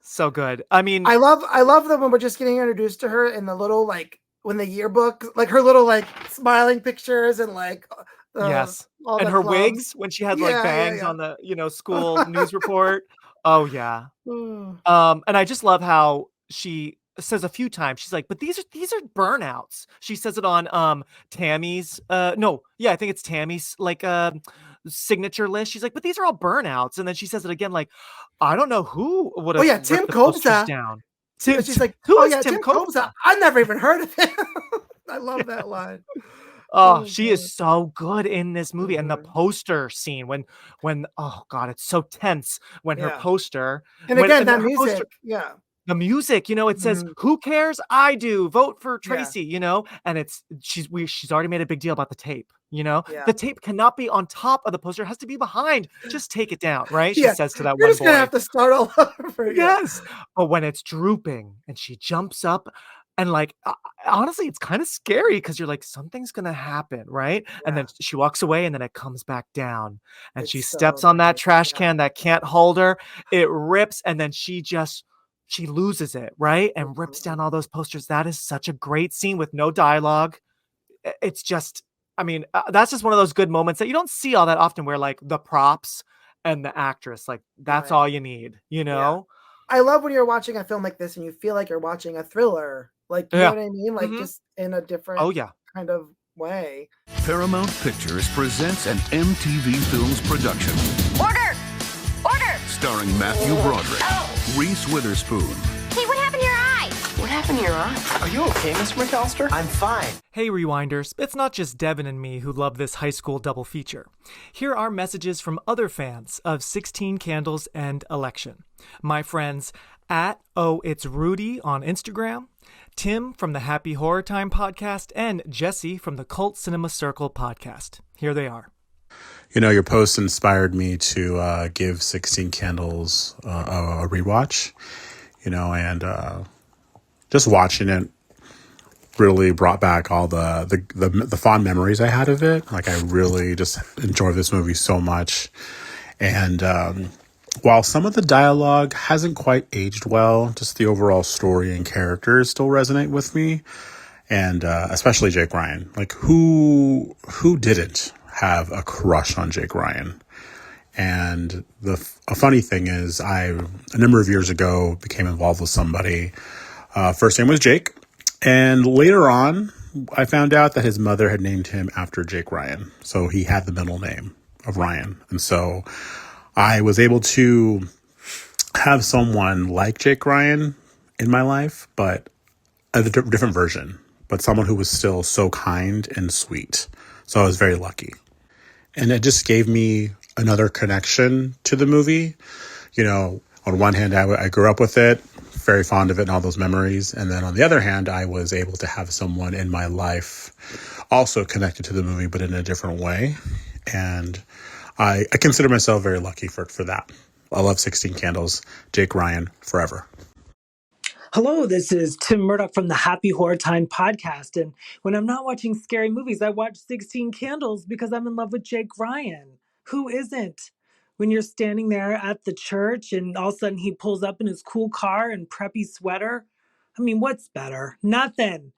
B: So good. I mean,
C: I love that when we're just getting introduced to her in the little like when the yearbook, like her little like smiling pictures and like
B: yes, and her wigs when she had like bangs on the school news report. Oh yeah. And I just love how she says a few times, she's like, but these are burnouts. She says it on Tammy's I think it's Tammy's like signature list. She's like, but these are all burnouts. And then she says it again, like, I don't know who would have
C: Tim Kobza
B: down.
C: She's like, Tim Kobza. I never even heard of him. I love that line.
B: She is so good in this movie. And the poster scene when oh god, it's so tense when her poster
C: and again that music poster,
B: the music, it says, who cares? I do. Vote for Tracy, and she's already made a big deal about the tape, the tape cannot be on top of the poster. It has to be behind. Just take it down. Right. She says to that
C: You're
B: one
C: just
B: boy,
C: gonna have to start all over.
B: Yes. But when it's drooping and she jumps up and like, honestly, it's kind of scary because you're like, something's going to happen. Right. Yeah. And then she walks away and then it comes back down and she steps on that trash can that can't hold her. It rips. And then she loses it, right? And rips down all those posters. That is such a great scene with no dialogue. It's just, that's just one of those good moments that you don't see all that often where like the props and the actress, like that's all you need, Yeah.
C: I love when you're watching a film like this and you feel like you're watching a thriller. Like, you know what I mean? Like just in a different kind of way.
K: Paramount Pictures presents an MTV Films production.
I: Order!
K: Starring Matthew Broderick, Reese Witherspoon.
I: Hey, what happened to your eye?
H: What happened to your eye? Are you okay, Mr. McAllister?
L: I'm fine.
B: Hey, Rewinders. It's not just Devin and me who love this high school double feature. Here are messages from other fans of 16 Candles and Election. My friends at It's Rudy on Instagram, Tim from the Happy Horror Time podcast, and Jesse from the Cult Cinema Circle podcast. Here they are.
Q: Your post inspired me to give 16 Candles a rewatch, and just watching it really brought back all the fond memories I had of it. Like, I really just enjoyed this movie so much. And while some of the dialogue hasn't quite aged well, just the overall story and characters still resonate with me. And especially Jake Ryan. Like, who didn't have a crush on Jake Ryan? And a funny thing is, a number of years ago became involved with somebody. First name was Jake, and later on, I found out that his mother had named him after Jake Ryan, so he had the middle name of Ryan. And so I was able to have someone like Jake Ryan in my life, but a different version, but someone who was still so kind and sweet. So I was very lucky. And it just gave me another connection to the movie. On one hand, I grew up with it, very fond of it and all those memories. And then on the other hand, I was able to have someone in my life also connected to the movie, but in a different way. And I consider myself very lucky for that. I love 16 Candles, Jake Ryan, forever.
R: Hello, this is Tim Murdoch from the Happy Horror Time podcast. And when I'm not watching scary movies, I watch 16 Candles because I'm in love with Jake Ryan. Who isn't? When you're standing there at the church and all of a sudden he pulls up in his cool car and preppy sweater. What's better? Nothing.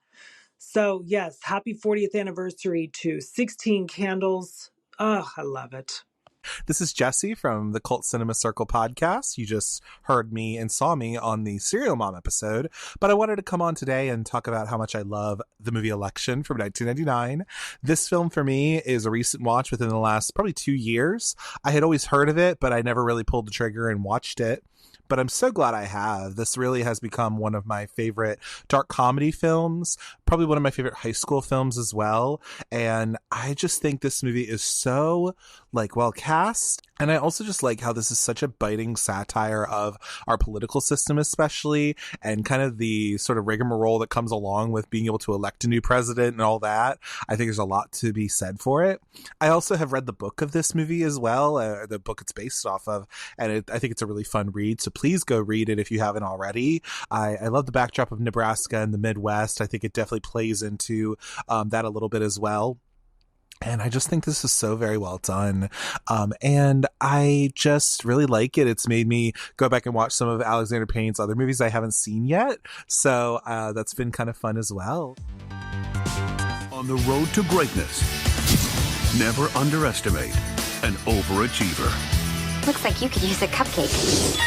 R: So yes, happy 40th anniversary to 16 Candles. Oh, I love it.
S: This is Jesse from the Cult Cinema Circle podcast. You just heard me and saw me on the Serial Mom episode, but I wanted to come on today and talk about how much I love the movie Election from 1999. This film for me is a recent watch within the last probably 2 years. I had always heard of it, but I never really pulled the trigger and watched it. But I'm so glad I have. This really has become one of my favorite dark comedy films, probably one of my favorite high school films as well. And I just think this movie is so well cast. And I also just like how this is such a biting satire of our political system, especially, and kind of the sort of rigmarole that comes along with being able to elect a new president and all that. I think there's a lot to be said for it. I also have read the book of this movie as well, the book it's based off of, and I think it's a really fun read. So please go read it if you haven't already. I love the backdrop of Nebraska and the Midwest. I think it definitely plays into that a little bit as well. And I just think this is so very well done. And I just really like it. It's made me go back and watch some of Alexander Payne's other movies I haven't seen yet. So that's been kind of fun as well.
K: On the road to greatness, never underestimate an overachiever.
M: Looks like you could use a cupcake.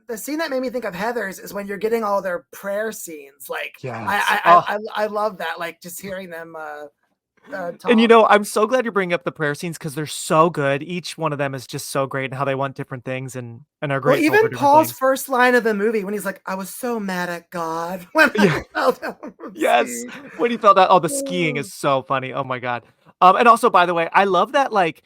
C: The scene that made me think of Heather's is when you're getting all their prayer scenes. Like,
B: yes.
C: I love that. Like, just hearing them talk.
B: And, you know, I'm so glad you're bringing up the prayer scenes because they're so good. Each one of them is just so great and how they want different things and are great.
C: Well, even Paul's first line of the movie when he's like, I was so mad at God when I fell down.
B: Yes. When he fell down. Oh, the skiing is so funny. Oh my God. And also, by the way, I love that, like,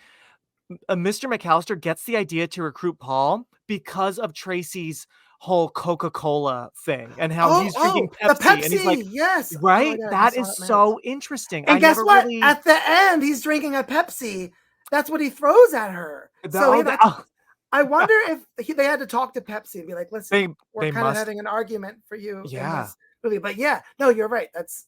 B: Mr. McAllister gets the idea to recruit Paul because of Tracy's whole Coca-Cola thing and how he's drinking Pepsi.
C: The Pepsi,
B: and he's like,
C: yes.
B: Right?
C: Oh God,
B: that is so interesting.
C: And guess what? Really... At the end, he's drinking a Pepsi. That's what he throws at her. I wonder if they had to talk to Pepsi and be like, listen, we're kind of having an argument for you in this movie. But yeah, no, you're right. That's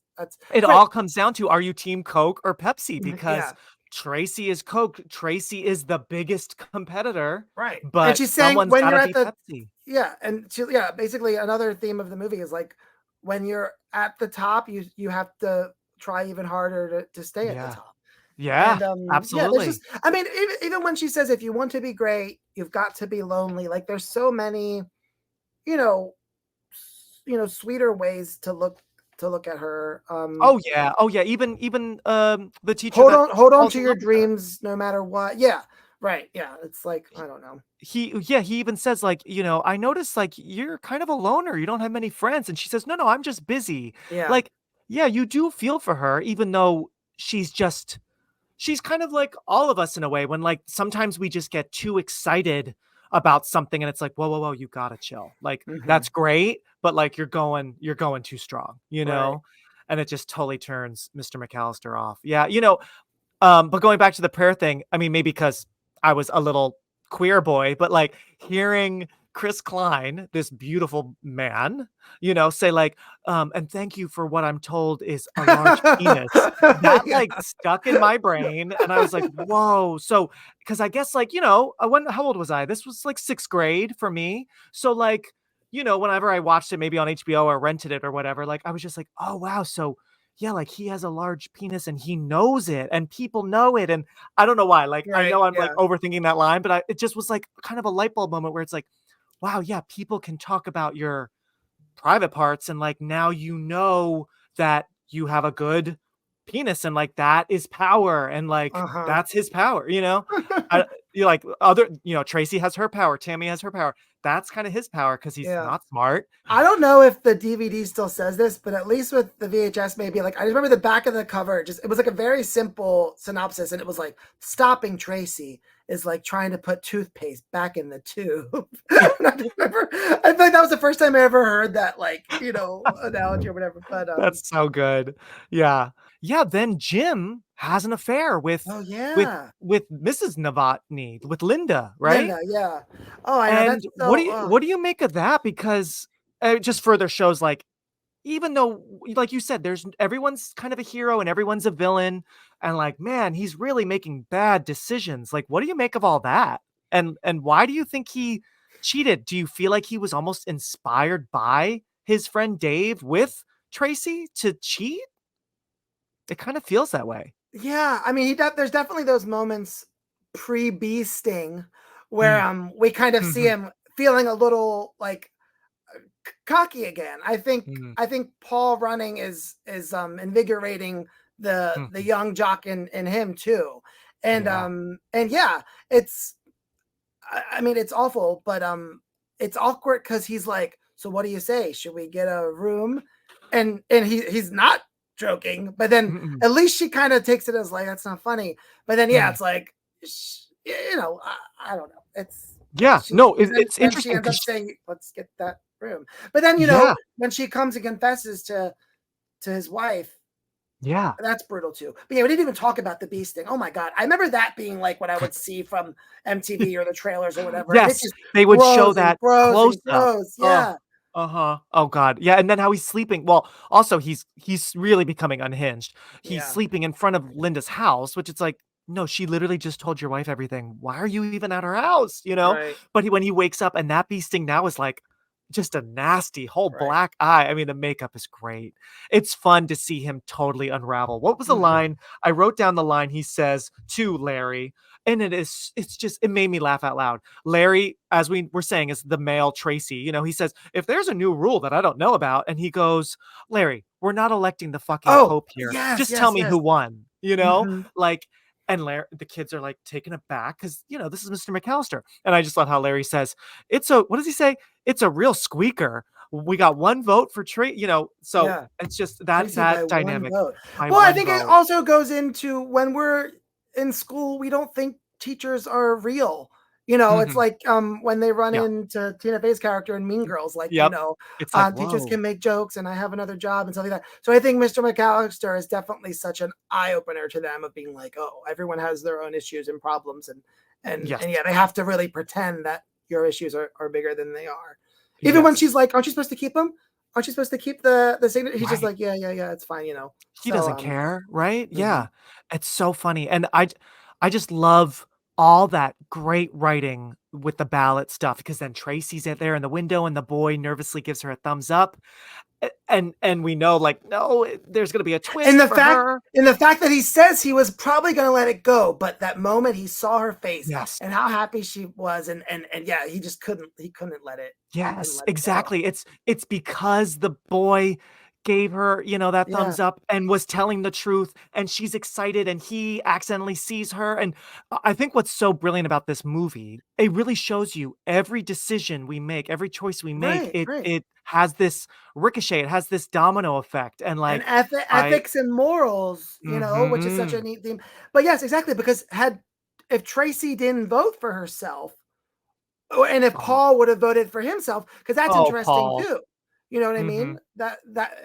B: it all comes down to, are you team Coke or Pepsi? Because Tracy is Coke. Tracy is the biggest competitor.
C: Right.
B: But
C: and she's saying when you're at the
B: Pepsi.
C: Yeah, and basically another theme of the movie is like when you're at the top, you have to try even harder to stay at the top.
B: Yeah, and, absolutely.
C: I mean, even when she says, if you want to be great, you've got to be lonely. Like, there's so many, sweeter ways to look at her.
B: Even the teacher.
C: Hold on to your dreams, no matter what. Yeah. Right. Yeah. It's like, I don't know.
B: He even says, like, I noticed, like, you're kind of a loner. You don't have many friends. And she says, no, I'm just busy.
C: Yeah.
B: Like, yeah, you do feel for her, even though she's kind of like all of us in a way, when, like, sometimes we just get too excited about something and it's like, whoa, you gotta chill. Like, that's great, but, like, you're going too strong,
C: Right.
B: And it just totally turns Mr. McAllister off. Yeah. But going back to the prayer thing, I mean, maybe because I was a little queer boy, but, like, hearing Chris Klein, this beautiful man, say, like, and thank you for what I'm told is a large penis. That like stuck in my brain. And I was like, whoa. So, because I guess, like, how old was I? This was like 6th grade for me. So, like, whenever I watched it, maybe on HBO or rented it or whatever, like, I was just like, oh, wow. So, yeah, like, he has a large penis and he knows it and people know it. And I don't know why, like, I know I'm like overthinking that line, but it just was like kind of a light bulb moment where it's like, wow, yeah, people can talk about your private parts and, like, now that you have a good penis and, like, that is power and, like, that's his power, you're like Tracy has her power, Tammy has her power. That's kind of his power because he's not smart.
C: I don't know if the DVD still says this, but at least with the VHS, maybe, like, I just remember the back of the cover. It was like a very simple synopsis, and it was like, stopping Tracy is like trying to put toothpaste back in the tube. I think that was the first time I ever heard that, like, analogy or whatever. But
B: that's so good. Yeah. Then Jim has an affair with Mrs. Novotny, with Linda, right?
C: Linda, yeah. Oh, I know.
B: And what do you make of that? Because it just further shows, like, even though, like you said, everyone's kind of a hero and everyone's a villain, and, like, man, he's really making bad decisions. Like, what do you make of all that? And why do you think he cheated? Do you feel like he was almost inspired by his friend Dave with Tracy to cheat? It kind of feels that way.
C: Yeah, I mean, there's definitely those moments pre-bee sting where we kind of see him feeling a little, like, cocky again. I think Paul running is invigorating the young jock in him too. And it's awful, but it's awkward because he's like, so what do you say? Should we get a room? And he's not joking, but then at least she kind of takes it as, like, that's not funny. But then it's like, I don't know. It's
B: it's interesting.
C: She ends up saying, let's get that room. But then when she comes and confesses to his wife,
B: Yeah.
C: That's brutal too. But yeah, we didn't even talk about the bee sting. Oh my God. I remember that being like what I would see from MTV or the trailers or whatever. And it
B: Yes,
C: just
B: they would show
C: grows and
B: that
C: grows
B: close
C: and
B: up.
C: grows.
B: Oh,
C: Yeah.
B: uh-huh. Oh God. Yeah, and then how he's sleeping. Well, also he's really becoming unhinged. He's
C: Yeah.
B: sleeping in front of Linda's house, which it's like, no, she literally just told your wife everything. Why are you even at her house? You know?
C: Right.
B: But when he wakes up and that bee sting now is like just a nasty whole
C: Right.
B: black eye. I mean, the makeup is great. It's fun to see him totally unravel. What was the line? I wrote down the line he says to Larry, and it made me laugh out loud. Larry, as we were saying, is the male Tracy. You know, he says, if there's a new rule that I don't know about, and he goes, Larry, we're not electing the fucking
C: Oh,
B: Pope here.
C: yes,
B: Just tell
C: yes,
B: me
C: yes.
B: who won, you know?
C: Mhm.
B: Like, and Larry, the kids are like taken aback because, you know, this is Mr. McAllister. And I just love how Larry says, what does he say? It's a real squeaker. We got one vote for Tracy, you know, so
C: Yeah.
B: it's just
C: Tracy by
B: that
C: one
B: dynamic
C: vote.
B: by
C: Well, I
B: one
C: think it
B: vote.
C: also goes into when we're in school, we don't think teachers are real. You know, it's
B: Mhm.
C: like when they run
B: Yeah.
C: into Tina Fey's character in Mean Girls, like,
B: Yep. It's like,
C: teachers
B: whoa.
C: can make jokes and I have another job and stuff like that. So I think Mr. McAllister is definitely such an eye opener to them of being like, oh, everyone has their own issues and problems and
B: Yes.
C: yeah, they have to really pretend that your issues are bigger than they are. Even when
B: Yes.
C: she's like, aren't you supposed to keep them? Aren't you supposed to keep the signature? He's just
B: Right.
C: like, yeah, it's fine, you know.
B: He
C: So
B: doesn't care, right?
C: mhm.
B: Yeah. It's so funny. And I just love all that great writing with the ballot stuff because then Tracy's out there in the window and the boy nervously gives her a thumbs up. And we know like, no, there's gonna be a
C: And
B: twist
C: the
B: for
C: fact
B: her.
C: that he says he was probably gonna let it go, but that moment he saw her face
B: Yes.
C: and how happy she was, and yeah, he just couldn't let it.
B: Yes,
C: Let it go.
B: exactly. It's because the boy gave her, you know, that
C: Yeah.
B: thumbs up and was telling the truth, and she's excited, and he accidentally sees her. And I think what's so brilliant about this movie, it really shows you every decision we make, every choice we make,
C: Right,
B: it
C: right.
B: it has this ricochet, it has this domino effect. And
C: And
B: like I
C: ethics and morals, you know, which is such a
B: Mhm.
C: neat theme. But yes, exactly, because if Tracy didn't vote for herself, and if
B: Oh.
C: Paul would have voted for himself, because that's
B: Oh,
C: interesting
B: Paul.
C: too. You know what I mean?
B: Mhm.
C: That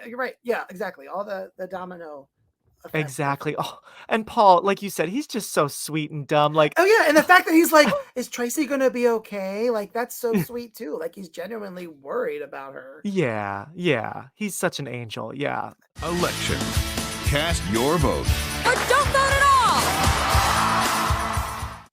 C: you're right. Yeah, exactly. All the domino effect of
B: Exactly. Oh, and Paul, like you said, he's just so sweet and dumb. Like
C: oh yeah, and the fact that he's like, is Tracy gonna be okay? Like that's so sweet too. Like he's genuinely worried about her.
B: yeah, yeah. He's such an angel. Yeah.
K: Election. Cast your vote.
I: Or don't vote at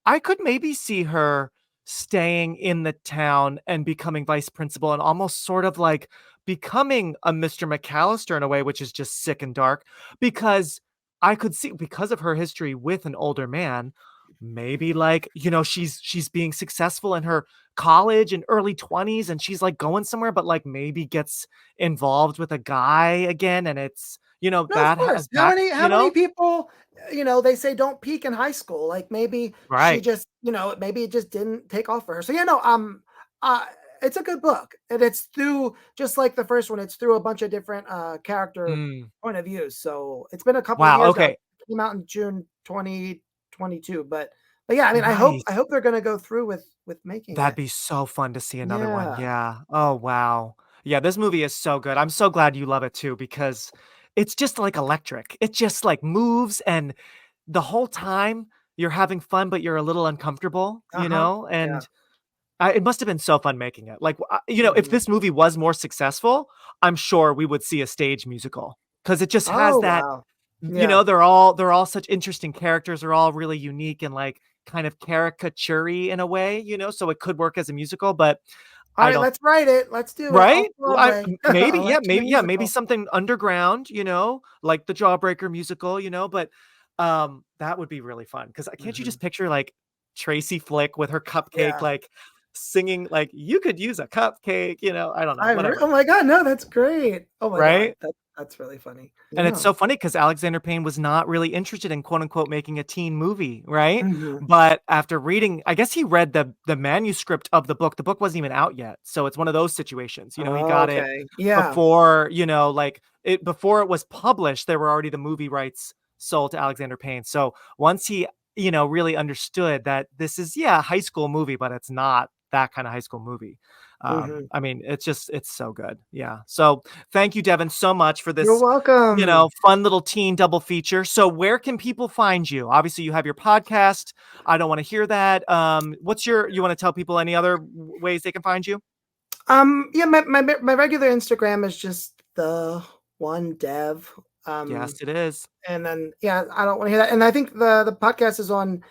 B: I could maybe see her staying in the town and becoming vice principal and almost sort of like becoming a Mr. McAllister in a way, which is just sick and dark because I could see because of her history with an older man, maybe like, you know, she's being successful in her college and early 20s and she's like going somewhere, but like maybe gets involved with a guy again and it's, you know,
C: No, of
B: that
C: course.
B: has back,
C: How
B: you
C: many
B: know?
C: people, they say don't peak in high school. Like maybe she
B: Right.
C: just, maybe it just didn't take off for her. So yeah, no, uh, it's a good book, and it's through just like the first one. It's through a bunch of different character
B: Mm.
C: point of views. So it's been a couple of
B: Wow.
C: years now.
B: Okay.
C: It came out in June 2022, but yeah, I mean,
B: Nice.
C: I hope they're gonna go through with making
B: That'd
C: it.
B: be so fun to see another one.
C: Yeah.
B: Yeah. Oh, wow. Yeah, this movie is so good. I'm so glad you love it too because it's just like electric. It just like moves and the whole time you're having fun, but you're a little uncomfortable, you
C: Uh-huh.
B: know?
C: Yeah.
B: And it must have been so fun making it. Like, if
C: Mhm.
B: this movie was more successful, I'm sure we would see a stage musical because it just has
C: Oh
B: that,
C: wow.
B: you
C: Yeah.
B: know, they're all such interesting characters. They're all really unique and like kind of caricature-y in a way, you know, so it could work as a musical, but
C: All
B: I
C: right,
B: don't
C: let's write it. Let's do it. Off
B: right? Well,
C: Broadway. Election the
B: Maybe
C: musical.
B: something underground, you know, like the Jawbreaker musical, you know, but that would be really fun because can't you
C: Mhm.
B: just picture like Tracy Flick with her cupcake,
C: Yeah.
B: like singing, like you could use a cupcake, you know, I don't know, whatever,
C: Oh my god, no, that's great. Oh my god,
B: right?
C: that's really funny.
B: And it's
C: Yeah.
B: so funny because Alexander Payne was not really interested in quote unquote making a teen movie, right?
C: Mhm.
B: But after reading, I guess he read the manuscript of the book. The book wasn't even out yet. So it's one of those situations. You know, he got it
C: Okay. Yeah.
B: before, you know, like it before it was published, there were already the movie rights sold to Alexander Payne. So once he, you know, really understood that this is, yeah, a high school movie, but it's not that kind of high school movie. I mean, it's so good. Yeah. So thank you, Devin, so much for this.
C: You're welcome.
B: Fun little teen double feature. So where can people find you? Obviously, you have your podcast. I don't want to hear that. You want to tell people any other ways they can find you?
C: Yeah, my regular Instagram is just the one Dev.
B: Yes, it is.
C: And then I don't want to hear that. And I think the podcast is on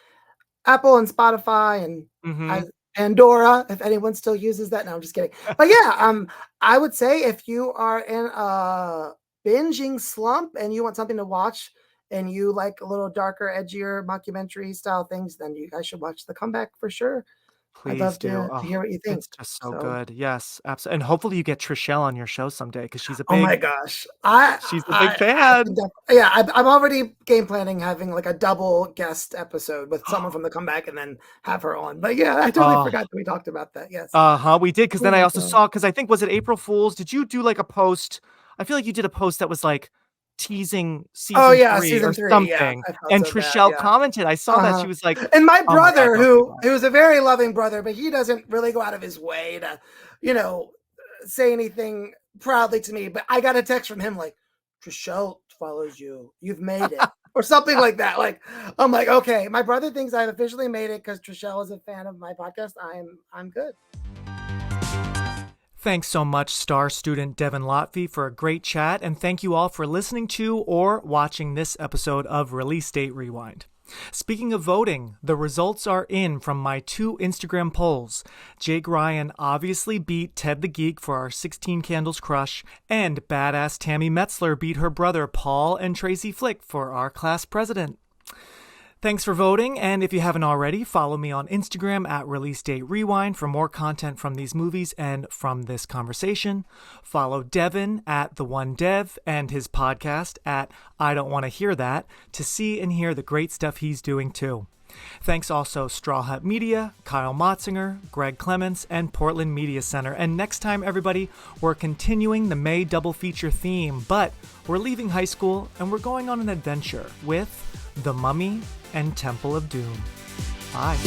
C: Apple and Spotify and Pandora, if anyone still uses that. No, I'm just kidding. But I would say if you are in a binging slump and you want something to watch and you like a little darker, edgier mockumentary style things, then you guys should watch The Comeback for sure.
B: Please
C: I'd love
B: do.
C: to hear what you think.
B: It's just so good. Yes, absolutely. And hopefully you get Trishelle on your show someday because she's a big.
C: Oh my gosh,
B: she's a big fan.
C: I'm already game planning having like a double guest episode with someone from The Comeback and then have her on. But I totally forgot that we talked about that. Yes.
B: We did because then I also saw because I think was it April Fool's? Did you do like a post? I feel like you did a post that was like teasing season 3 or something, and Trishelle commented. I saw that she was like,
C: and my brother, who was a very loving brother, but he doesn't really go out of his way to, say anything proudly to me. But I got a text from him like, Trishelle follows you, you've made it, or something like that. Like, I'm like, okay, my brother thinks I've officially made it because Trishelle is a fan of my podcast. I'm good.
B: Thanks so much, star student Devin Lotfi, for a great chat, and thank you all for listening to or watching this episode of Release Date Rewind. Speaking of voting, the results are in from my 2 Instagram polls. Jake Ryan obviously beat Ted the Geek for our 16 Candles crush, and badass Tammy Metzler beat her brother Paul and Tracy Flick for our class president. Thanks for voting, and if you haven't already, follow me on Instagram at Release Date Rewind for more content from these movies and from this conversation. Follow Devin at The One Dev and his podcast at I Don't Want to Hear That to see and hear the great stuff he's doing too. Thanks also Straw Hat Media, Kyle Motzinger, Greg Clements, and Portland Media Center. And next time, everybody, we're continuing the May double feature theme, but we're leaving high school and we're going on an adventure with The Mummy and Temple of Doom. Bye.